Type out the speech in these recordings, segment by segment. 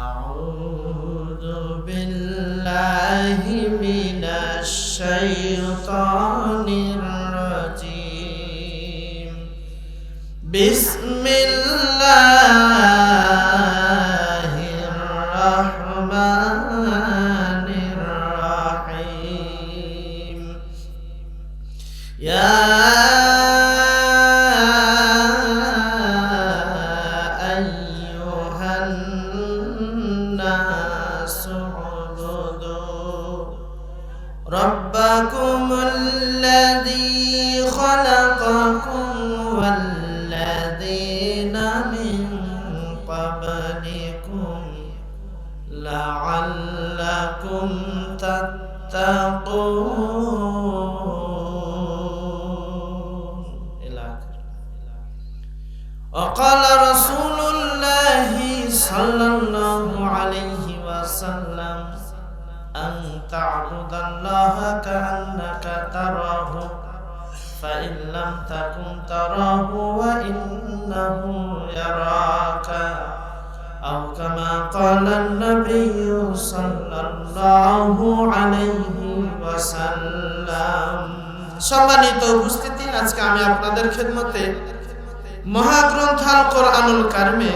أعوذ بالله من الشيطان الرجيم بسم الله الرحمن الرحيم يا أيها الناس اعبدوا ربكم الذي خلقكم والذين من قبلكم لعلكم تتقون إلى آخره. وقال رسول الله صلى الله عليه وسلم أن تعبد الله كأنك تراه فإن لم تكن تراه وإنه يراك أو كما قال النبي صلى الله عليه وسلم. সম্মানিত উপস্থিতি, আজকে আমি আপনাদের খেদমতে মহাগ্রন্থ আল কোরআনুল কারিমে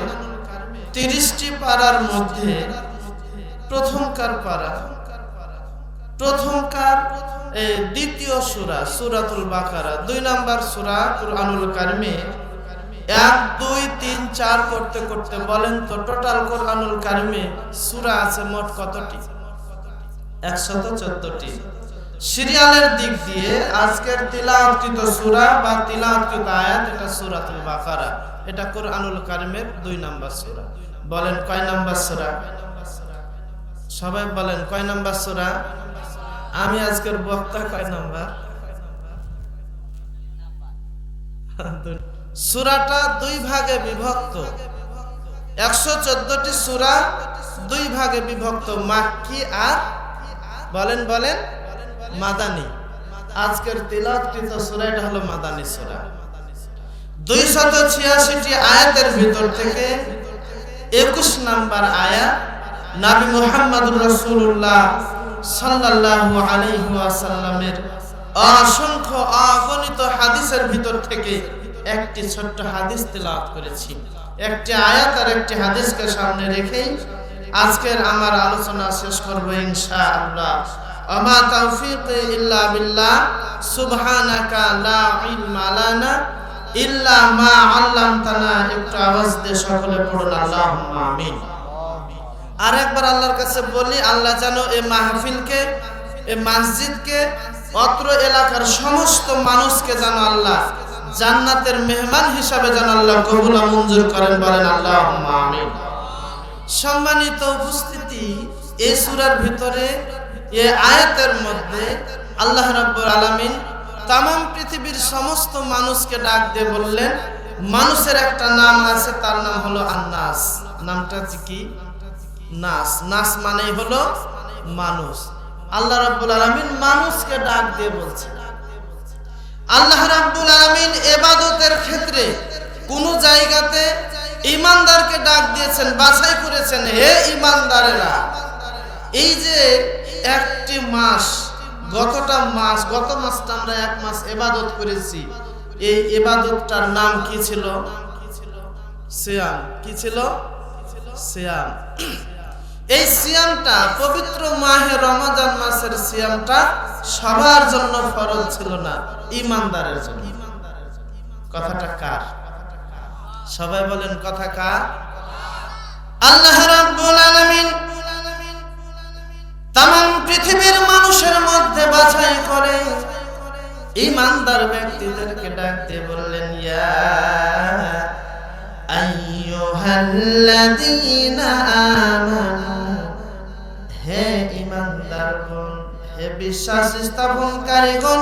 30টি পারার মধ্যে প্রথমকার দ্বিতীয় সূরা সূরাতুল বাকারা 2 নম্বর সূরা কোরআনুল কারিমে 1 2 3 4 করতে করতে বলেন তো টোটাল কোরআনুল কারিমে সূরা আছে মোট কতটি? 114টি। সিরিয়ালের দিক দিয়ে আজকের তিলাওয়াতকৃত সূরা বা তিলাওয়াতকৃত আয়াত এটা সূরাতুল বাকারা, এটা কোরআনুল কারিমের 2 নম্বর সূরা। বলেন কয় নম্বর সূরা? সবাই বলেন কয় নম্বর সূরা? আমি আজকের বক্তা কয় নম্বর? সূরাটা 2 ভাগে বিভক্ত। 114টি সূরা 2 ভাগে বিভক্ত, মাক্কি আর বলেন মাদানী। আজকের তিলাওয়াতকৃত সূরা এটা হলো মাদানী সূরা। 286টি আয়াতের ভিতর থেকে 21 নম্বর আয়াত নবী মুহাম্মদুর রাসূলুল্লাহ সাল্লাল্লাহু আলাইহি ওয়াসাল্লামের অসংখ্য অগণিত হাদিসের ভিতর থেকে একটি ছোট্ট হাদিস তেলাওয়াত করেছি। একটি আয়াত আর একটি হাদিসকে সামনে রেখেই আজকের আমার আলোচনা শেষ করব ইনশাআল্লাহ। আমা তাওফীকি ইল্লা বিল্লাহ সুবহানাকা লা ইলমা লানা ইল্লা মা আল্লামতানা। একটু আওয়াজ দিয়ে সকলে পড়ুন আল্লাহুম্মা আমিন। আর একবার আল্লাহর কাছে বলি, আল্লাহ যেন এই মাহফিলকে, এই মসজিদকে, অত্র এলাকার সমস্ত মানুষকে যেন আল্লাহ জান্নাতের মেহমান হিসাবে যেন আল্লাহ কবুল ও মঞ্জুর করেন। বলেন আল্লাহুম্মা আমিন। সম্মানিত উপস্থিতি, এই সূরার ভিতরে এই আয়াতের মধ্যে আল্লাহ রাব্বুল আলামিন তামাম পৃথিবীর সমস্ত মানুষকে ডাক দিয়ে বললেন, মানুষের একটা নাম আছে, তার নাম হলো আন-নাস। নামটা কি? নাস। নাস মানে হলো মানুষ। আল্লাহ রাব্বুল আলামিন মানুষকে ডাক দিয়ে বলছেন। আল্লাহ রাব্বুল আলামিন ইবাদতের ক্ষেত্রে কোন জায়গাতে ঈমানদারকে ডাক দিয়েছেন, বাছাই করেছেন, হে ঈমানদারেরা, এই যে একটি মাস, গত মাসটা আমরা 1 মাস ইবাদত করেছি, এই ইবাদতটার নাম কি ছিল? সিয়াম। কি ছিল? সিয়াম। এই সিয়ামটা, পবিত্র মাহে রমজান মাসের সিয়ামটা সবার জন্য ফরজ ছিল না, ঈমানদারের জন্য। কথাটা কার? সবাই বলেন কথা কার? আল্লাহ রাব্বুল আলামিন তামাম পৃথিবীর মানুষের মধ্যে বাছাই করে ঈমানদার ব্যক্তিদেরকে ডাক দিয়ে বললেন, ইয়া আইয়ুহাল্লাযীনা আমানু, হে ঈমানদারগণ, হে বিশ্বাস স্থাপনকারীগণ,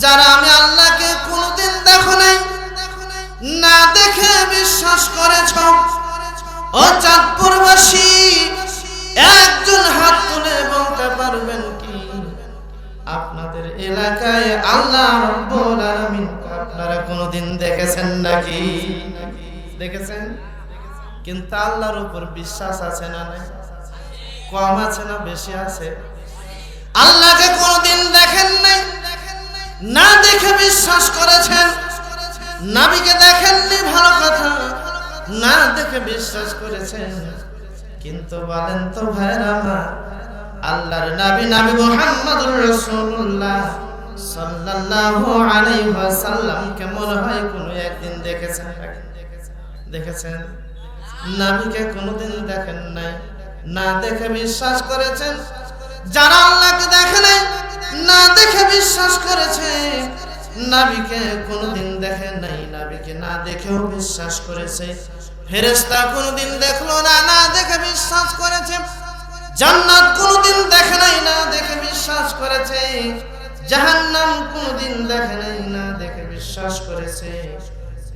যারা আমি আল্লাহকে কোনোদিন দেখো নাই, না দেখে বিশ্বাস করেছ, ও চাঁদপুরবাসী, একজন হাত তুলে বলতে পারবেন কি আপনাদের এলাকায় আল্লাহ রাব্বুল আলামিন আপনারা কোনোদিন দেখেছেন নাকি? দেখেছেন? কিন্তু আল্লাহর উপর বিশ্বাস আছে না নাই? কম আছে না বেশি আছে? আল্লাহকে কোনদিন দেখেন নাই, না দেখে বিশ্বাস করেছেন। নবীকে দেখেননি, ভালো কথা, না দেখে বিশ্বাস করেছেন। কিন্তু বলেন তো ভাইরা আমার, আল্লাহর নবী নবী মুহাম্মদুর রাসূলুল্লাহ সাল্লাল্লাহু আলাইহি ওয়াসাল্লাম কে মনে হয় কোনো একদিন দেখেছেন? দেখেছেন? নবীকে কোনোদিন দেখেন নাই, না দেখে বিশ্বাস করেছেন। যারা আল্লাহকে দেখে নাই, না দেখে বিশ্বাস করেছে, নবীকে কোনোদিন দেখে নাই, নবীকে না দেখেও বিশ্বাস করেছে। ফেরেশতা কোনোদিন দেখলো না, না দেখে বিশ্বাস করেছে। জান্নাত কোনোদিন দেখে নাই, না দেখে বিশ্বাস করেছে। জাহান্নাম কোনোদিন দেখে নাই, না দেখে বিশ্বাস করেছে।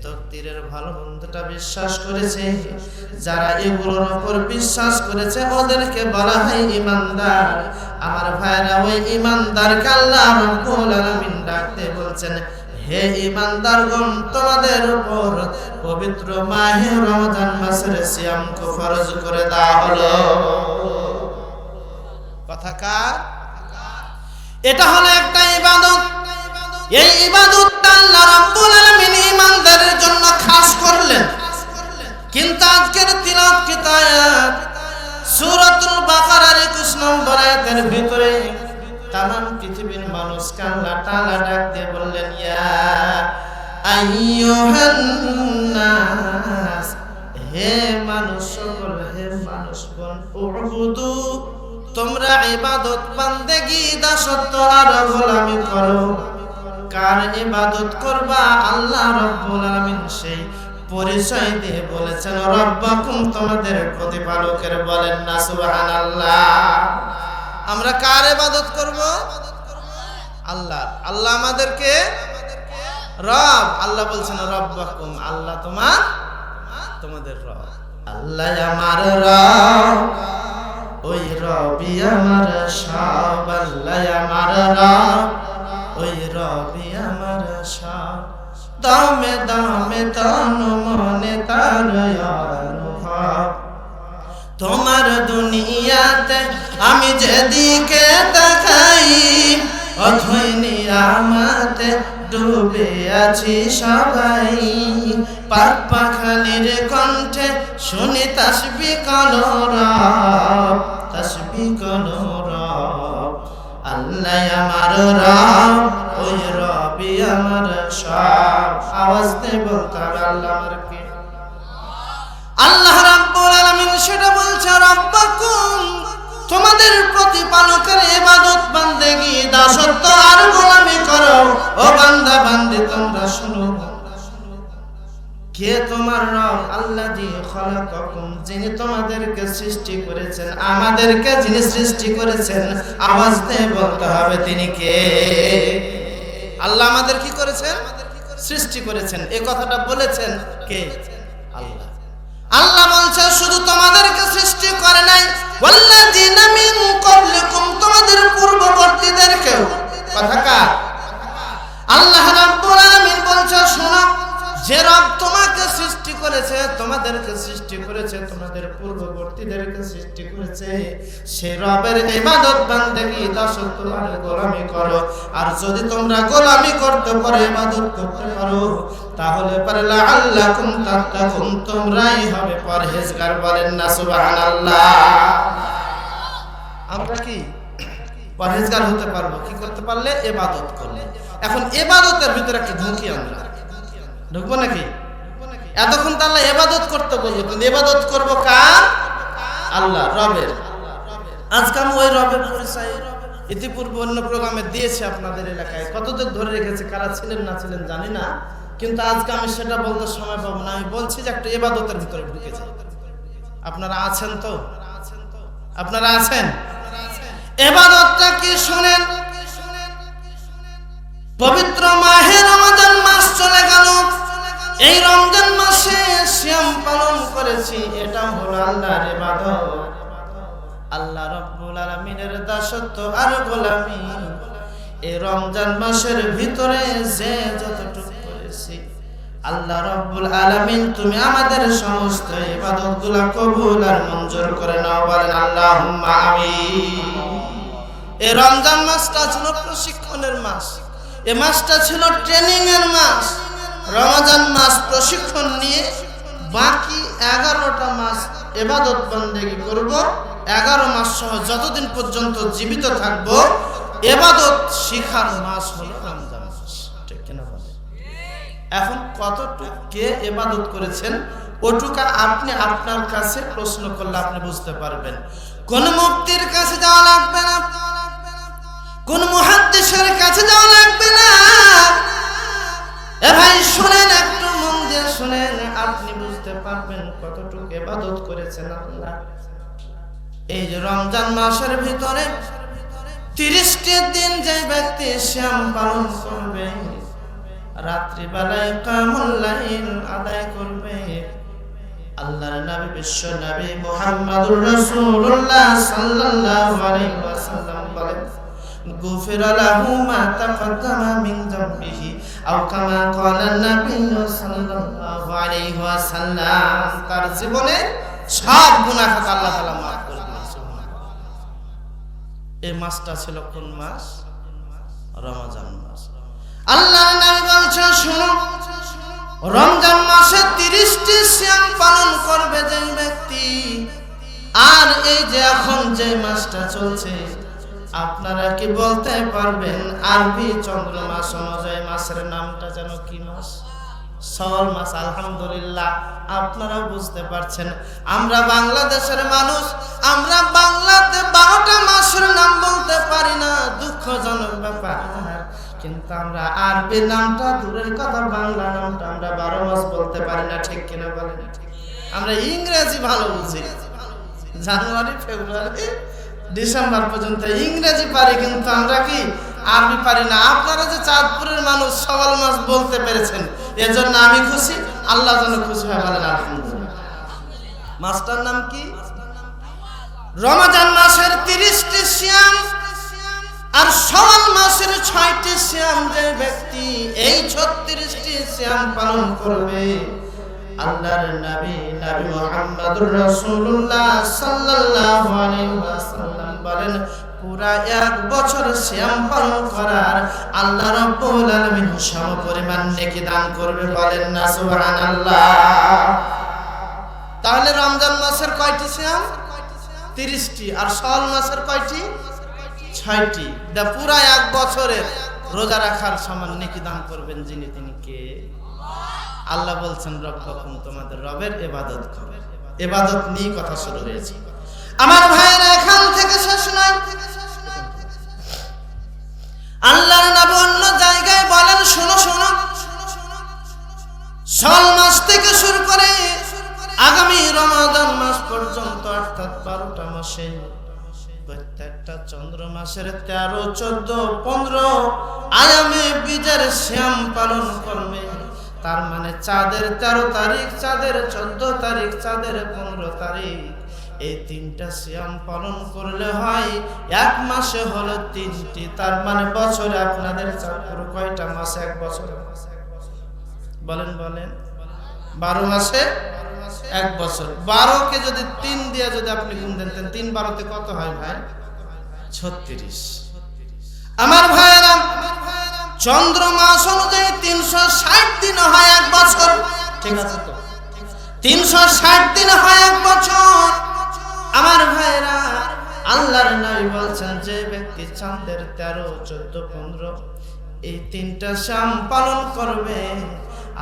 তকদীরের ভালো মন্দটা বিশ্বাস করেছে। যারা এগুলোর উপর বিশ্বাস করেছে ওদেরকে বলা হয় ঈমানদার। আমার ভাইরা, ওই ঈমানদারকে আল্লাহ রাব্বুল আলামিন ডাকতে বলছেন, হে ঈমানদারগণ, তোমাদের উপর পবিত্র মাহে রমজান মাসের সিয়ামকে ফরজ করে দেওয়া হলো। কথা কার? এটা হলো একটা ইবাদত। এই ইবাদতটা আল্লাহ রাব্বুল আলামিন ঈমানদারের জন্য খাস করলেন। কিন্তু আজকের তিলাওয়াতকৃত আয়াত সূরাতুল বাকারার 21 নম্বর আয়াতের ভিতরে তামাম পৃথিবীর মানুষকে আল্লাহ তাআলা ডাক দিয়ে বললেন, ইয়া আইয়ুহান নাস, হে মানুষ সকল, হে মানুষগণ, উবুদু, তোমরা ইবাদত বান্দেগি দাসত্ব আর গোলামি করো। কার ইবাদত করবা? আল্লাহ রাব্বুল আলামিন সেই পরিচয় দিয়ে বলেছেন, রব্বাকুম, তোমাদের প্রতিপালকের। বলেন না সুবহানাল্লাহ। আমরা কার ইবাদত করব? আল্লাহ। আল্লাহ আমাদেরকে রব। আল্লাহ বলছেন রব্বাকুম, আল্লাহ তোমাদের রব। আল্লাহ আমার রব, ওই রবি আমার সব। আল্লাহ আমার রব, ওই রবি আমার সব। দামে দামে তন মনে তার অনুভব। তোমার দুনিয়াতে আমি যেদিকে তাকাই, অথই নিয়ামতে ডুবে আছি সবাই। পাক পাখালির কণ্ঠে শুনি তাসবিহ করো রব, তাসবিহ করো রব। আল্লাহ আমার রব, ওই রবি আমার সব। আওয়াজ দিয়ে বলতে হবে, আল্লাহ আমার কে? আল্লাহ রাব্বুল আলামিন সেটা বলছে, রব্বাকুম, তোমাদের প্রতিপালকের ইবাদত বান্দেগি দাসত্ব আর গোলামি করো। ও বান্দা বান্দি, তোমরা শুনো, কে তোমার রব? আল্লাযী খালাকাকুম, যিনি তোমাদেরকে সৃষ্টি করেছেন, আমাদেরকে যিনি সৃষ্টি করেছেন। আওয়াজ দিয়ে বলতে হবে, তিনি কে? আল্লাহ আমাদের কি করেছেন? সৃষ্টি করেছেন। এই কথাটা বলেছেন কে? আল্লাহ। আল্লাহ বলছে শুধু তোমাদেরকে সৃষ্টি করে নাই, ওয়াল্লাযীনা মিন ক্বাবলিকুম, তোমাদের পূর্ববর্তীদেরকেও। কথা কার? আল্লাহ রাব্বুল আলামিন বলছে, শোনো, যে রব তোমাকে সৃষ্টি করেছে, তোমাদেরকে সৃষ্টি করেছে, তোমাদের পূর্ববর্তীদেরকে সৃষ্টি করেছে, সে রবের ইবাদত বান্দেগি দাসত্ব আর গোলামি করো। আর যদি তোমরা গোলামি করতে পারো, ইবাদত করতে পারো, তাহলে পারে লাআল্লাকুম তাত্তাকুন, তোমরাই হবে পরহেজগার। বলেন না সুবহানাল্লাহ। আমরা কি পরহেজগার হতে পারবো? কি করতে পারলে? ইবাদত করলে। এখন ইবাদতের ভিতরে একটা ঢুকি, আমরা ঢুকবো নাকি? এতক্ষণ তো আল্লাহ ইবাদত করতে বললো, কিন্তু ইবাদত করবো কার? আল্লাহ, রবের। আজকে আমি ওই রবের পরিচয় ইতিপূর্বে অন্য প্রোগ্রামে দিয়েছি আপনাদের এলাকায়। কতদিন ধরে রেখেছে, কারা ছিলেন না ছিলেন জানি না, কিন্তু আজকে আমি সেটা বলতে সময় পাবো না। আমি বলছি যে একটা ইবাদতের ভিতরে ঢুকেছে। আপনারা আছেন তো? আপনারা আছেন? ইবাদতটা কি শুনেন। পবিত্র মাহে রমজান মাস চলে গেল। এই রমজান মাসে সিয়াম পালন করেছি, এটা হলো আল্লাহর ইবাদত। আল্লাহ রাব্বুল আলামিনের দাসত্ব আর গোলামি এই রমজান মাসের ভিতরে যে যতটুকু করেছি, আল্লাহ রাব্বুল আলামিন তুমি আমাদের সমস্ত ইবাদতগুলো কবুল আর মঞ্জুর করে নাও, বলেন আল্লাহুম্মা আমিন। এই রমজান মাসটা ছিল প্রশিক্ষণের মাস, এই মাসটা ছিল ট্রেনিং এর মাস। রমজান মাস প্রশিক্ষণ নিয়ে বাকি 11টা মাস ইবাদত বন্দেগী করব। 11 মাস সহ যতদিন পর্যন্ত জীবিত থাকব ইবাদত শিখার মাস হলো রমজান মাস, ঠিক কিনা বলেন? এখন কতটুকু কে ইবাদত করেছেন ওটুকা আপনি আপনার কাছে প্রশ্ন করলে আপনি বুঝতে পারবেন। কোন মুফতির কাছে যাওয়া লাগবে না, কোন মুহাদ্দিসের কাছে যাওয়া লাগবে না। এ ভাই শুনেন, একটু মন দিয়ে শুনেন, আপনি বুঝতে পারবেন কতটুকু ইবাদত করেছেন আল্লাহ। এই যে রমজান মাসের ভিতরে 30টি দিন যে ব্যক্তি সিয়াম পালন করবে, রাত্রি বেলায় কিয়ামুল লাইল আদায় করবে, আল্লাহর নবী বিশ্ব নবী মুহাম্মদুর রাসূলুল্লাহ সাল্লাল্লাহু আলাইহি ওয়াসাল্লাম বলেন, গুফিরা লাহু মা তাকাদ্দামা মিন যামবিহি আও কামা ক্বালা নবী সাল্লাল্লাহু আলাইহি ওয়াসাল্লাম। তার জীবনে সব গুনাহ খাতা আল্লাহ তাআলা মাফ করে দিয়েছেন। এই মাসটা ছিল কোন মাস? রমজান মাস। আল্লাহর নবী বলছেন, শুনো, রমজান মাসে 30টি সিয়াম পালন করবে যে ব্যক্তি, আর এই যে এখন যে মাসটা চলছে, আপনারা কি বলতে পারবেন আরবি চন্দ্র মাস অনুযায়ী মাসের নামটা যেন কি মাস? শাওয়াল মাস। আলহামদুলিল্লাহ, আপনারা বুঝতে পারছেন। আমরা বাংলাদেশের মানুষ, আমরা বাংলাতে 12টা মাসের নাম বলতে পারি না, দুঃখজনক ব্যাপার। কিন্তু আমরা আরবি নামটা দূরের কথা, বাংলা নামটা আমরা 12 মাস বলতে পারি না, ঠিক কিনা বলেন? আমরা ইংরেজি ভালো বুঝি, জানুয়ারি ফেব্রুয়ারি ডিসেম্বর পর্যন্ত ইংরেজি পারি, কিন্তু আমরা কি আরবি পারি না। আপনারা যে চাঁদপুরের মানুষ শাওয়াল মাস বলতে পেরেছেন, এজন্য আমি খুশি, আল্লাহ যেন খুশি হয়, বলেন আলহামদুলিল্লাহ। মাসটার নাম কি? রমজান মাসের 30টি সিয়াম আর শাওয়াল মাসের 6টি সিয়াম যে ব্যক্তি এই 36টি সিয়াম পালন করবে, আল্লাহর নবী নবী মুহাম্মদুর রাসূলুল্লাহ সাল্লাল্লাহু আলাইহি ওয়াসাল্লাম বলেন, পুরা 1 বছর সিয়াম পালন করার আল্লাহ রাব্বুল আলামিন সমপরিমাণ নেকি দান করবে, বলেন না সুবহানাল্লাহ। তাহলে রমজান মাসের কয়টি সিয়াম? 30টি। আর শাওয়াল মাসের কয়টি? 6টি। দা পুরা 1 বছরের রোজা রাখার সমান নেকি দান করবেন যিনি, তিনি কে? আল্লাহ বলছেন, রব্বাকুম, তোমাদের রবের ইবাদত করো। ইবাদত নিয়ে কথা শুরু হয়েছে। আমার ভাইরা, এখান থেকে শেষ নয়। আল্লাহর নবী অন্য জায়গায় বলেন, শোনো শোনো, শাওয়াল মাস থেকে শুরু করে আগামী রমাদান মাস পর্যন্ত, অর্থাৎ 12টা মাসে প্রত্যেকটা চন্দ্র মাসের 13, 14, 15 আয়ামে বীজের সিয়াম পালন করবে। তার মানে চাঁদের 13 তারিখ, চাঁদের 14 তারিখ, চাঁদের 15 তারিখ, এই 3টা সিয়াম পালন করলে হয় 1 মাসে হলো 3টি। তার মানে বছরে আপনাদের চাঁদপুর কয়টা মাসে 1 বছর? বলেন বলেন, 12 মাসে 1 বছর। 12কে যদি 3 দিয়ে যদি আপনি গুণ দেন, 3 12তে কত হয় ভাই? 36। আমার ভাইরা, চন্দ্র মাস অনুযায়ী 360 দিন হয় 1 বছর, ঠিক আছে তো? 360 দিন হয় 1 বছর। আমার ভাইরা, আল্লাহর নবী বলছেন, যে ব্যক্তি চাঁদের 13, 14, 15 এই 3টা সিয়াম পালন করবে,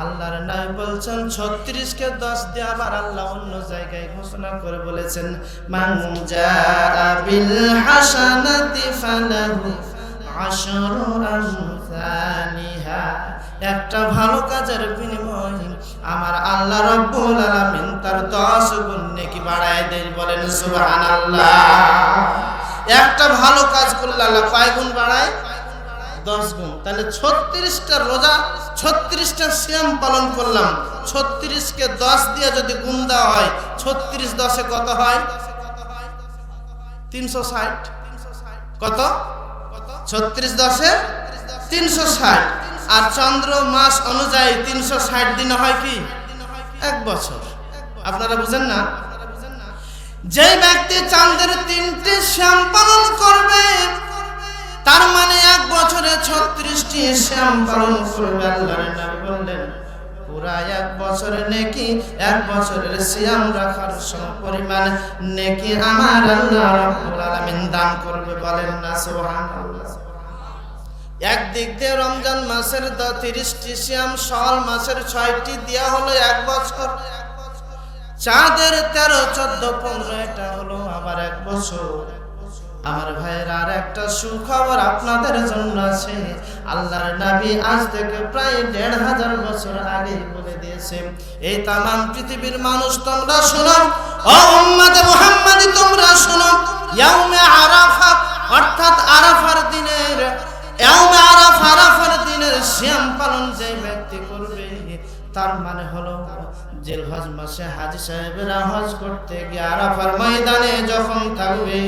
আল্লাহর নবী বলছেন 36কে 10 দিয়ে আবার আল্লাহ অন্য জায়গায় ঘোষণা করে বলেছেন, মান জাআ বিল হাসানাতি ফালাহু আশরু আমসালিহা। একটা ভালো কাজের বিনিময়ে আমার আল্লাহ রাব্বুল আলামিন তার 10 গুণ নেকি বাড়ায় দেন, বলেন সুবহানাল্লাহ। একটা ভালো কাজ করলে আল্লাহ কয় গুণ বাড়ায়? 10 গুণ। তাহলে 36টা রোজা, 36টা সিয়াম পালন করলাম, 36কে 10 দিয়ে যদি গুণ দেওয়া হয়, 36 10 কত হয়? 360। কত? 36 10 360। আর চন্দ্র মাস অনুযায়ী 360 দিন হয় কি 1 বছর। আপনারা বুঝেন না? যে ব্যক্তি চাঁদের 3টি শ্যাম পালন করবে তার মানে 1 বছরে 36টি শ্যাম পালন করবে। আল্লাহর নবী বললেন পুরা 1 বছরের নেকি 1 বছরের সিয়াম রাখার সমপরিমাণ নেকি আমার আল্লাহ রাব্বুল আলামিন দান করবে। বলেন না সুবহানাল্লাহ। একদিক দিয়ে রমজান মাসের 30টি সিয়াম, শাওয়াল মাসের 6টি দেয়া হলো 1 বছর, চাঁদের 13, 14, 15 এটা হলো আবার 1 বছর। আমার ভাইয়েরা আর একটা সুখবর আপনাদের জন্য আছে। আল্লাহর নবী আজ থেকে প্রায় 1500 বছর আগে বলে দিয়েছে, এই তামাম পৃথিবীর মানুষ তোমরা শোনো, ও উম্মতে মুহাম্মাদি তোমরা শোনো, ইয়াউমে আরাফা অর্থাৎ আরাফার দিনের আরাফার দিনের সিয়াম পালন যে ব্যক্তি করবে তার মানে হলো জিলহজ মাসে হাজী সাহেবেরা হজ করতে গিয়ে আরাফার ময়দানে যখন থাকবে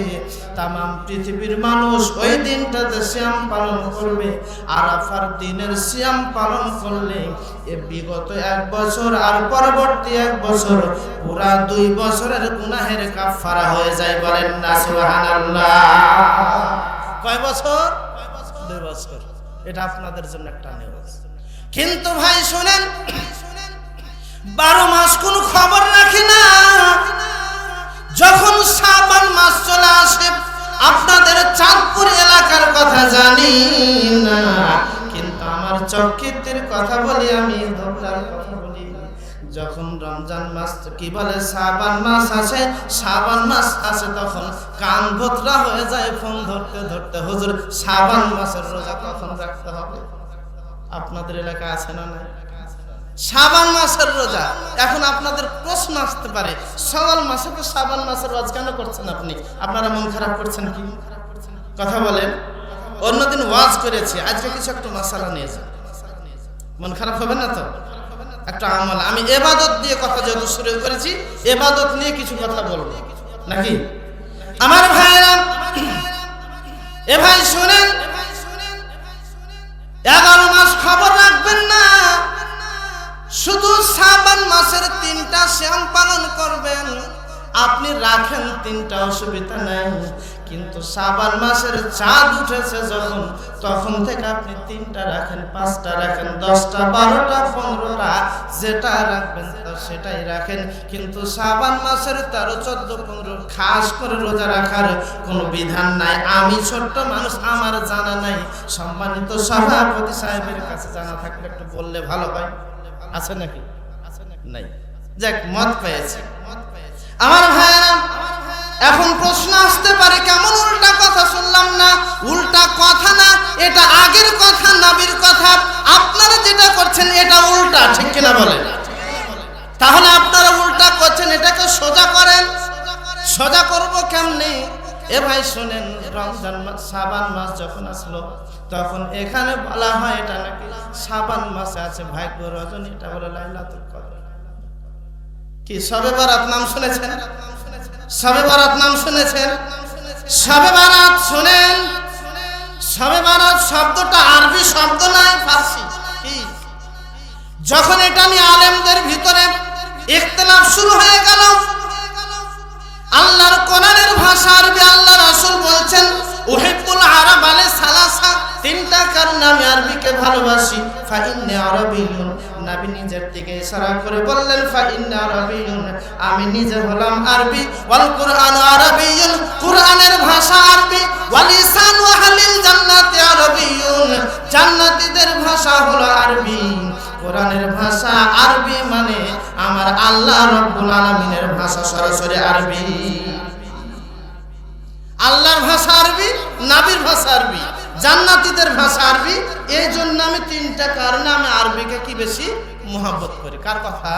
তামাম পৃথিবীর মানুষ ওই দিনটাতে সিয়াম পালন করবে। আরাফার দিনের সিয়াম পালন করলে এ বিগত 1 বছর আর পরবর্তী 1 বছর পুরা 2 বছরের গুনাহের কাফারা হয়ে যায়। বলেন না সুবহানাল্লাহ। কয় বছর? 2 বছর। এটা আপনাদের জন্য একটা নিউজ। কিন্তু ভাই শুনেন, 12 মাস কোন খবর রাখি না। যখন শাবান মাস চলে আসে, আপনাদের চাঁদপুর এলাকার কথা জানি না, কিন্তু আমার চকিতের কথা বলি, আমি ধোবলার কথা বলি। যখন রমজান মাস কি বলে শাবান মাস আসে, শাবান মাস আসে, তখন কান ভোতরা হয়ে যায় ফোন ধরতে ধরতে, হুজুর শাবান মাসের রোজা কখন রাখতে হবে? আপনাদের এলাকা আছে না নাই? শাবান মাসের রোজা। এখন আপনাদের প্রশ্ন আসতে পারে, শাওয়াল মাসে তো শাবান মাসের রোজা কেন করছেন আপনি? আপনারা মন খারাপ করছেন কি? কথা বলেন। অন্যদিন ওয়াজ করেছি, আজকে কিছু একটু মাসালা নিয়ে যান, মন খারাপ হবে না তো? একটা আমল, আমি ইবাদত দিয়ে কথা যেহেতু শুরু করেছি, ইবাদত নিয়ে কিছু কথা বলবো নাকি? আমার ভাইরা, এ ভাই শুনেন, 11 মাস খবর রাখবেন না, শুধু শাবান মাসের 3টা শ্যাম পালন করবেন। আপনি রাখেন 3টা, অসুবিধা নাই, কিন্তু শাবান মাসের চাঁদ উঠেছে যখন, তখন থেকে আপনি 3টা রাখেন, 5টা রাখেন, 10টা, 12টা, 15টা, যেটা রাখবেন সেটাই রাখেন। কিন্তু শাবান মাসের 13, 14, 15 খাস করে রোজা রাখার কোনো বিধান নাই। আমি ছোট্ট মানুষ, আমার জানা নাই। সম্মানিত সভাপতি সাহেবের কাছে জানা থাকলে একটু বললে ভালো হয়। আছে নাকি? নাই। যাক, মত পেয়েছে। আমার ভাইরা, এখন প্রশ্ন আসতে পারে, কেমন উল্টা কথা শুনলাম না? উল্টা কথা না, এটা আগের কথা, নবীর কথা। আপনারা যেটা করছেন এটা উল্টা, ঠিক কিনা বলেন? তাহলে আপনারা উল্টা করছেন, এটাকে সোজা করেন। সোজা করব কেমনে? এ ভাই শুনেন, রমজান মাস, শাবান মাস যখন আসলো, তখন এখানে বলা হয় এটা নাকি শাবান মাসে আছে ভাগ্য রজনী, এটা হলো লাইলাতুল কদর। কি শবে বারাত নাম শুনেছেন? শবে বারাত নাম শুনেছেন? শবে বারাত শুনেন, শবে বারাত শব্দটা আরবি শব্দ নয়, ফার্সি। কি? যখন এটা নিয়ে আলেমদের ভিতরে ইখতিলাফ শুরু হয়ে গেল, আল্লাহর কোরআনের ভাষা আরবি, আল্লাহ রাসূল বলছেন উহিব্বুল আরাব আলে সালাসা, 3টা কারণে আমি আরবিকে ভালোবাসি। ফা ইন্নী আরাবিয়্যুন, নবী নিজের দিকে ইশারা করে বললেন ফা ইন্নী আরাবিয়্যুন, আমি নিজে হলাম আরবি। ওয়াল কুরআন আরাবিয়্যুন, কুরআনের ভাষা আরবি। ওয়া লিসানু আহলিল জান্নাতি আরাবিয়্যুন, জান্নাতীদের ভাষা হলো আরবি। কোরআনের ভাষা আরবি মানে আমার আল্লাহ রাব্বুল আলামিনের ভাষা সরাসরি আরবি। আল্লাহর ভাষা আরবি, নবীর ভাষা আরবি, জান্নাতীদের ভাষা আরবি। এই জন্য আমি 3টা কারণে আমি আরবিকে কি বেশি মুহাব্বত করি। কার কথা?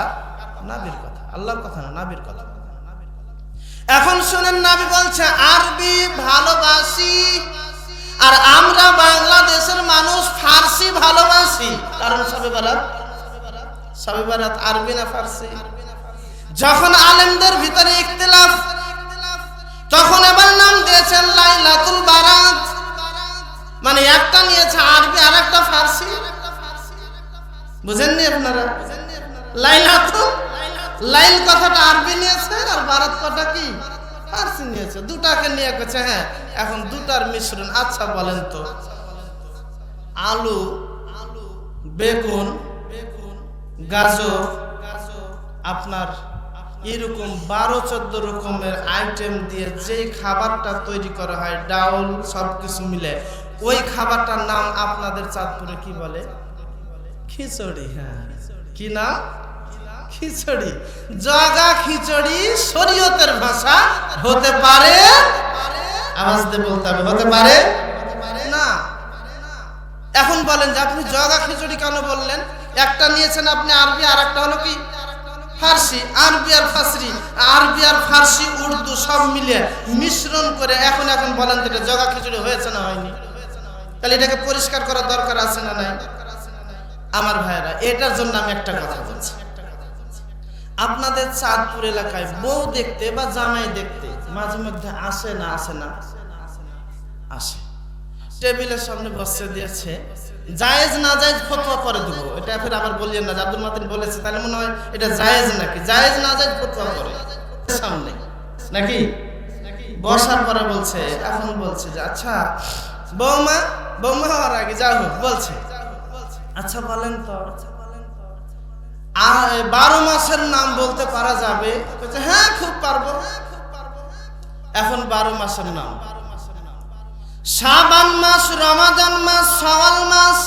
নবীর কথা, আল্লাহর কথা না, নবীর কথা। এখন শুনেন, নবী বলছে আরবি ভালোবাসি, আর আমরা বাংলাদেশের মানুষ ফার্সি ভালোবাসি। কারণ শবে বারাত, শবে বারাত আরবি না ফার্সি? যখন আলেমদের ভিতরে ইখতিলাফ, তখন এবার নাম দিয়েছেন লাইলাতুল বারাত, মানে একটা নিয়েছে আরবি আর একটা ফার্সি। বুঝেননি আপনারা? লাইলাতুল, লাইল কথাটা আরবি নিয়েছে আর বারাত কথা কি ফারসি নিয়েছে, দুটাকে নিয়ে গেছে। হ্যাঁ, এখন দুটার মিশ্রণ। আচ্ছা বলেন তো, আলু, বেগুন, গাজর, আপনার এরকম 12-14 রকমের আইটেম দিয়ে যেই খাবারটা তৈরি করা হয়, ডাউল সবকিছু মিলে, ওই খাবারটার নাম আপনাদের চাঁদপুরে কি বলে? খিচুড়ি। হ্যাঁ, কি নাম? খিচুড়ি। জগা খিচুড়ি শরীয়তের ভাষা হতে পারে? আওয়াজ দিয়ে বলতে হবে, হতে পারে না। এখন বলেন যে আপনি জগা খিচুড়ি কেন বললেন? একটা নিয়েছেন আপনি আরবি, আর একটা হলো কি ফার্সি। আরবি আর ফার্সি, আরবি আর ফার্সি, উর্দু সব মিলে মিশ্রণ করে এখন বলেন তো এটা জগা খিচুড়ি হয়েছে না হয়নি? তাহলে এটাকে পরিষ্কার করার দরকার আছে না নাই? আমার ভাইয়েরা, এটার জন্য আমি একটা কথা বলছি। আপনাদের চাঁদপুর এলাকায় বউ দেখতে বা জামাই দেখতে মাঝে মধ্যে আসে না? আসে না? আসে। টেবিলের সামনে বসে দিয়েছে, জায়েজ না জায়েজ ফতোয়া পরে দেবো। এটা ফের আবার বললেন না, আব্দুল মাতিন বলেছে, তাহলে মনে হয় এটা জায়েজ নাকি? জায়েজ না জায়েজ ফতোয়া পরে সামনে নাকি? বসার পরে বলছে, এখন বলছে যে আচ্ছা বৌমা, বৌমা হওয়ার আগে যা হোক বলছে, আচ্ছা বলেন তো 12 মাসের নাম বলতে পারা যাবে? হ্যাঁ খুব পারবো। এখন 12 মাসের নাম: শাবান মাস, রমাদান মাস, শাওয়াল মাস,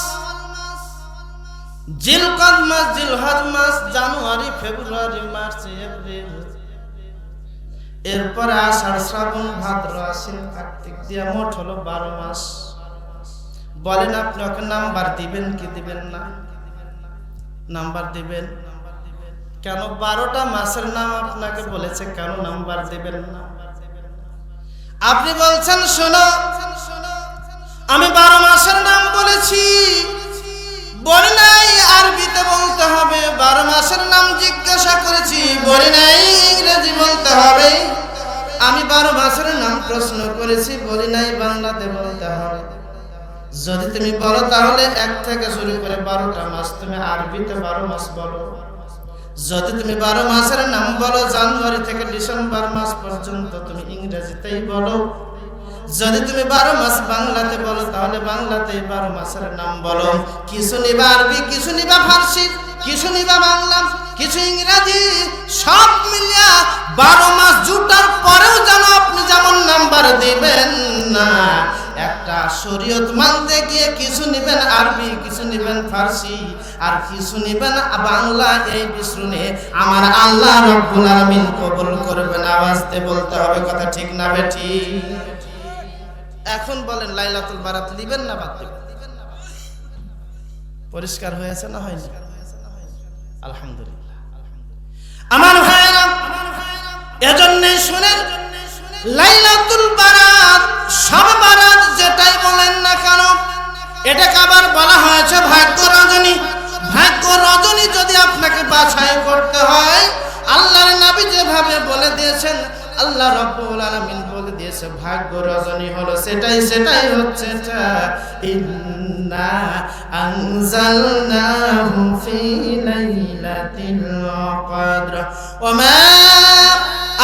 জিলকদ মাস, জিলহজ মাস, জানুয়ারি, ফেব্রুয়ারি, মার্চ, এপ্রিল, এরপরে আষাঢ়, শ্রাবণ, ভাদ্র, আশ্বিন, কার্তিক দিয়া মোট হলো 12 মাস। বলেন আপনি ওকে নাম্বার দিবেন কি দিবেন না? নাম্বার দিবেন। কেন? 12টা মাসের নাম আপনাকে বলেছে, কেন নাম্বার দিবেন না? আপনি বলছেন শোনো, আমি 12 মাসের নাম বলেছি, বলি নাই আরবিতে বলতে হবে। 12 মাসের নাম জিজ্ঞাসা করেছি, বলি নাই ইংরেজি বলতে হবে। আমি 12 মাসের নাম প্রশ্ন করেছি, বলি নাই বাংলাতে বলতে হবে। যদি তুমি বলো তাহলে 1 থেকে শুরু করে 12টা মাস তুমি আরবিতে 12 মাস বলো। যদি তুমি 12 মাসের নাম বলো, জানুয়ারি থেকে ডিসেম্বর মাস পর্যন্ত তুমি ইংরেজিতেই বলো। যদি তুমি 12 মাস বাংলাতে বলো, তাহলে বাংলাতেই 12 মাসের নাম বলো। কিছু নিবা আরবি, কিছু নিবা ফার্সি, কিছু নিবা বাংলা, কিছু ইংরেজি, সব মিলিয়া 12 মাস জুটার পরেও যেন আপনি যেমন নাম্বার দিবেন না। একটা শরীয়ত মানতে গিয়ে কিছু নিবেন আরবি, কিছু নিবেন ফার্সি, আর কিছু নিবেন বাংলা, এই মিশ্রণে আমার আল্লাহ রাব্বুল আলামিন কবুল করবেন। আওয়াজ দিয়ে বলতে হবে, কথা ঠিক না বেঠিক? এখন বলেন লাইলাতুল বারাত নিবেন না বাদ দিবেন? পরিষ্কার হয়েছে না হয়নি? আলহামদুলিল্লাহ। আমার ভাইরা, এজন্য শুনেন, লাইলাতুল বারাত, সব বারাত যেটাই বলেন না কেন, এটাকে আবার বলা হয়েছে ভাগ্য রজনী। ভাগ্য রজনী যদি আপনাকে বাছাই করতে হয়, আল্লাহর নবী যেভাবে বলে দিয়েছেন, আল্লাহ রাব্বুল আলামিন বলে দিয়েছে ভাগ্য রজনী হলো সেটাই, সেটাই হচ্ছে এটা। ইন্না আনজালনাহু ফি লাইলাতিল কদর ওয়া মা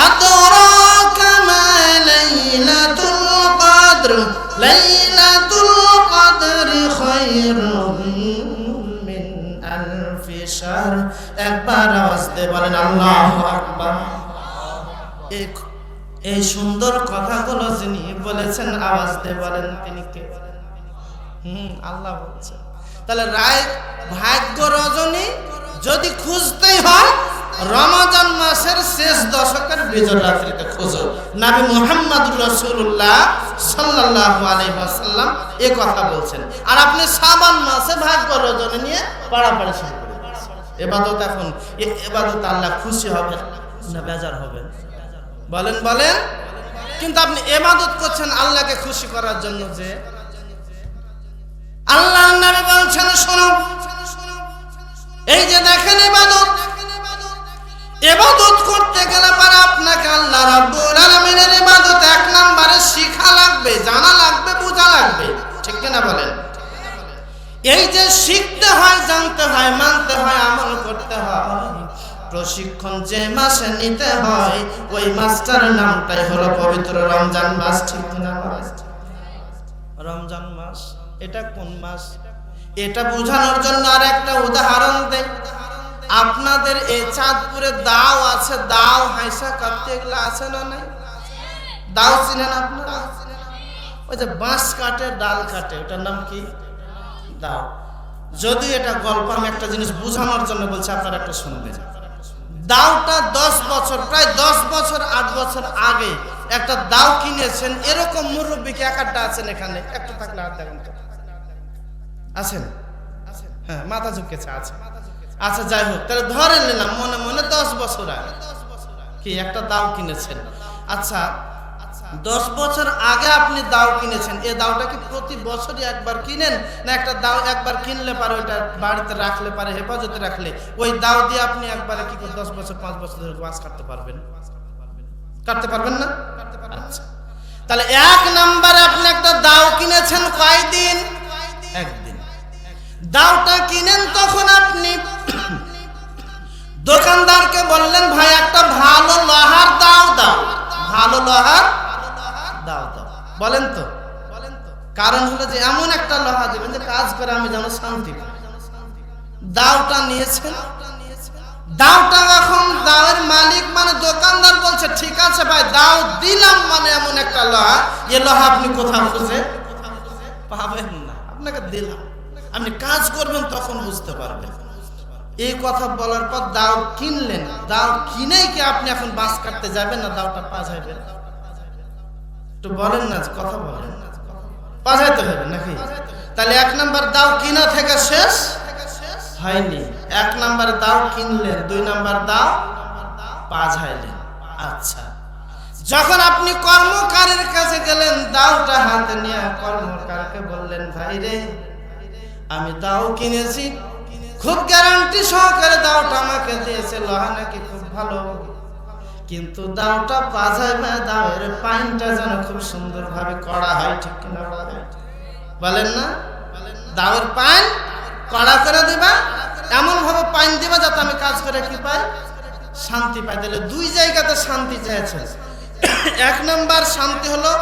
আদরাকা মা লাইলাতুল কদর, লাইলাতুল কদর খায়রুম মিন আলফি শাহর। একবার আওয়াজ দিয়ে বলেন আল্লাহু আকবার। এই সুন্দর কথাগুলো যিনি বলেছেন, আওয়াজ দিয়ে বলেন তিনি কে? আল্লাহ বলছেন। তাহলে ভাগ্য রজনী যদি খুঁজতেই হয়, রমজান মাসের শেষ দশকের বিজয় রাত্রিতে খুঁজো। নবী মুহাম্মদুর রাসূলুল্লাহ সাল্লাল্লাহু আলাইহি ওয়াসাল্লাম এই কথা বলছেন। আর আপনি শাবান মাসে ভাগ্য রজনী নিয়ে পাড়াপাড়ি শুরু করে দিয়েছেন। ইবাদত, এখন ইবাদত আল্লাহ খুশি হবেন না বেজার হবেন? বলেন বলেন। কিন্তু আপনি ইবাদত করছেন আল্লাহকে খুশি করার জন্য। যে আল্লাহর নবী বলছেন শোনো, এই যে দেখেন ইবাদত, ইবাদত করতে গেলে পরে আপনাকে আল্লাহ রাব্বুল আলামিনের ইবাদত 1 নম্বরে শিখা লাগবে, জানা লাগবে, বোঝা লাগবে। ঠিক কিনা বলেন? এই যে শিখতে হয়, জানতে হয়, মানতে প্রশিক্ষণ যে মাসে নিতে হয় ওই মাসটার নামটাই হলো পবিত্র রমজান মাস। ঠিক না? রমজান মাস এটা কোন মাস? এটা বোঝানোর জন্য আর একটা উদাহরণ দেই। আপনাদের এই চাঁদপুরে দাও আছে, দাও হাইসা কাটতে এগুলো আছে না নাই? দাও চিনেন আপনারা? ওই যে বাঁশ কাটে, ডাল কাটে, ওটার নাম কি? দাও। যদি এটা গল্প, আমি একটা জিনিস বোঝানোর জন্য বলছি, আপনারা একটা শুনবেন। দাওটা 10 বছর, প্রায় 10 বছর 8 বছর আগে একটা দাও কিনেছেন। এরকম মুরব্বী কি একটা আছেন এখানে? একটা থাকলে হাত দেখেন তো। আছেন? হ্যাঁ, মাথা ঝুঁকেছে। আচ্ছা যাই হোক, তাহলে ধরে নিলাম মনে মনে 10 বছর আগে কি একটা দাও কিনেছেন। আচ্ছা 10 বছর আগে আপনি দাও কিনেছেন, এই দাওটা কি প্রতি বছরই একবার কিনেন, না একটা দাও একবার কিনলে পারে ওইটা বাড়িতে রাখলে পারে, হেফাজতে রাখলে ওই দাও দিয়ে আপনি একবারে কি করে 10 বছর 5 বছর ধরে মাছ কাটতে পারবেন? কাটতে পারবেন না? আচ্ছা, তাহলে 1 নম্বরে আপনি একটা দাও কিনেছেন কয়দিন? একদিন। দাওটা কিনেন তখন আপনি দোকানদারকে বললেন, ভাই একটা ভালো লোহার দাও দাও, ভালো লোহার দাও দাও। বলেন তো? কারণ হলো যে এমন একটা লোহা দেবেন যে কাজ করে আমি যেন শান্তি পাই। দাওটা নিয়েছেন, দাওটা এখন দাওয়ের মালিক মানে দোকানদার বলছে, ঠিক আছে ভাই দাও দিলাম, মানে এমন একটা লোহা, এ লোহা আপনি কোথাও খুঁজে পাবেন না, আপনাকে দিলাম, আপনি কাজ করবেন তখন বুঝতে পারবেন। এই কথা বলার পর দাও কিনলেন, দাও কিনেই কি আপনি এখন বাঁশ কাটতে যাবেন না দাওটা পাজাইবেন? একটু বলেন না, কথা বলেন। পাজাইতে হবে নাকি? তাহলে 1 নাম্বার দাও কিনা থেকে শেষ হয়নি। 1 নাম্বার দাও কিনলেন, 2 নাম্বার দাও পাজাইলেন। আচ্ছা, যখন আপনি কর্মকারের কাছে গেলেন, দাওটা হাতে নিয়ে কর্মকারকে বললেন, ভাই রে আমি দাও কিনেছি, খুব গ্যারান্টি সহকারে দাওটা আমাকে দিয়েছে, লোহা নাকি খুব ভালো, কিন্তু দাওটা পাজাইবে, দাওয়ের পাইনটা যেন খুব সুন্দর ভাবে কড়া হয়। ঠিক কিনা বলেন না? দাওয়ের পাইন কড়া করে দিবা, এমন ভাবে পাইন দিবা যাতে আমি কাজ করে কি পাই? শান্তি পাই। তাহলে 2 জায়গাতে শান্তি চেয়েছে। 1 নাম্বার শান্তি হলো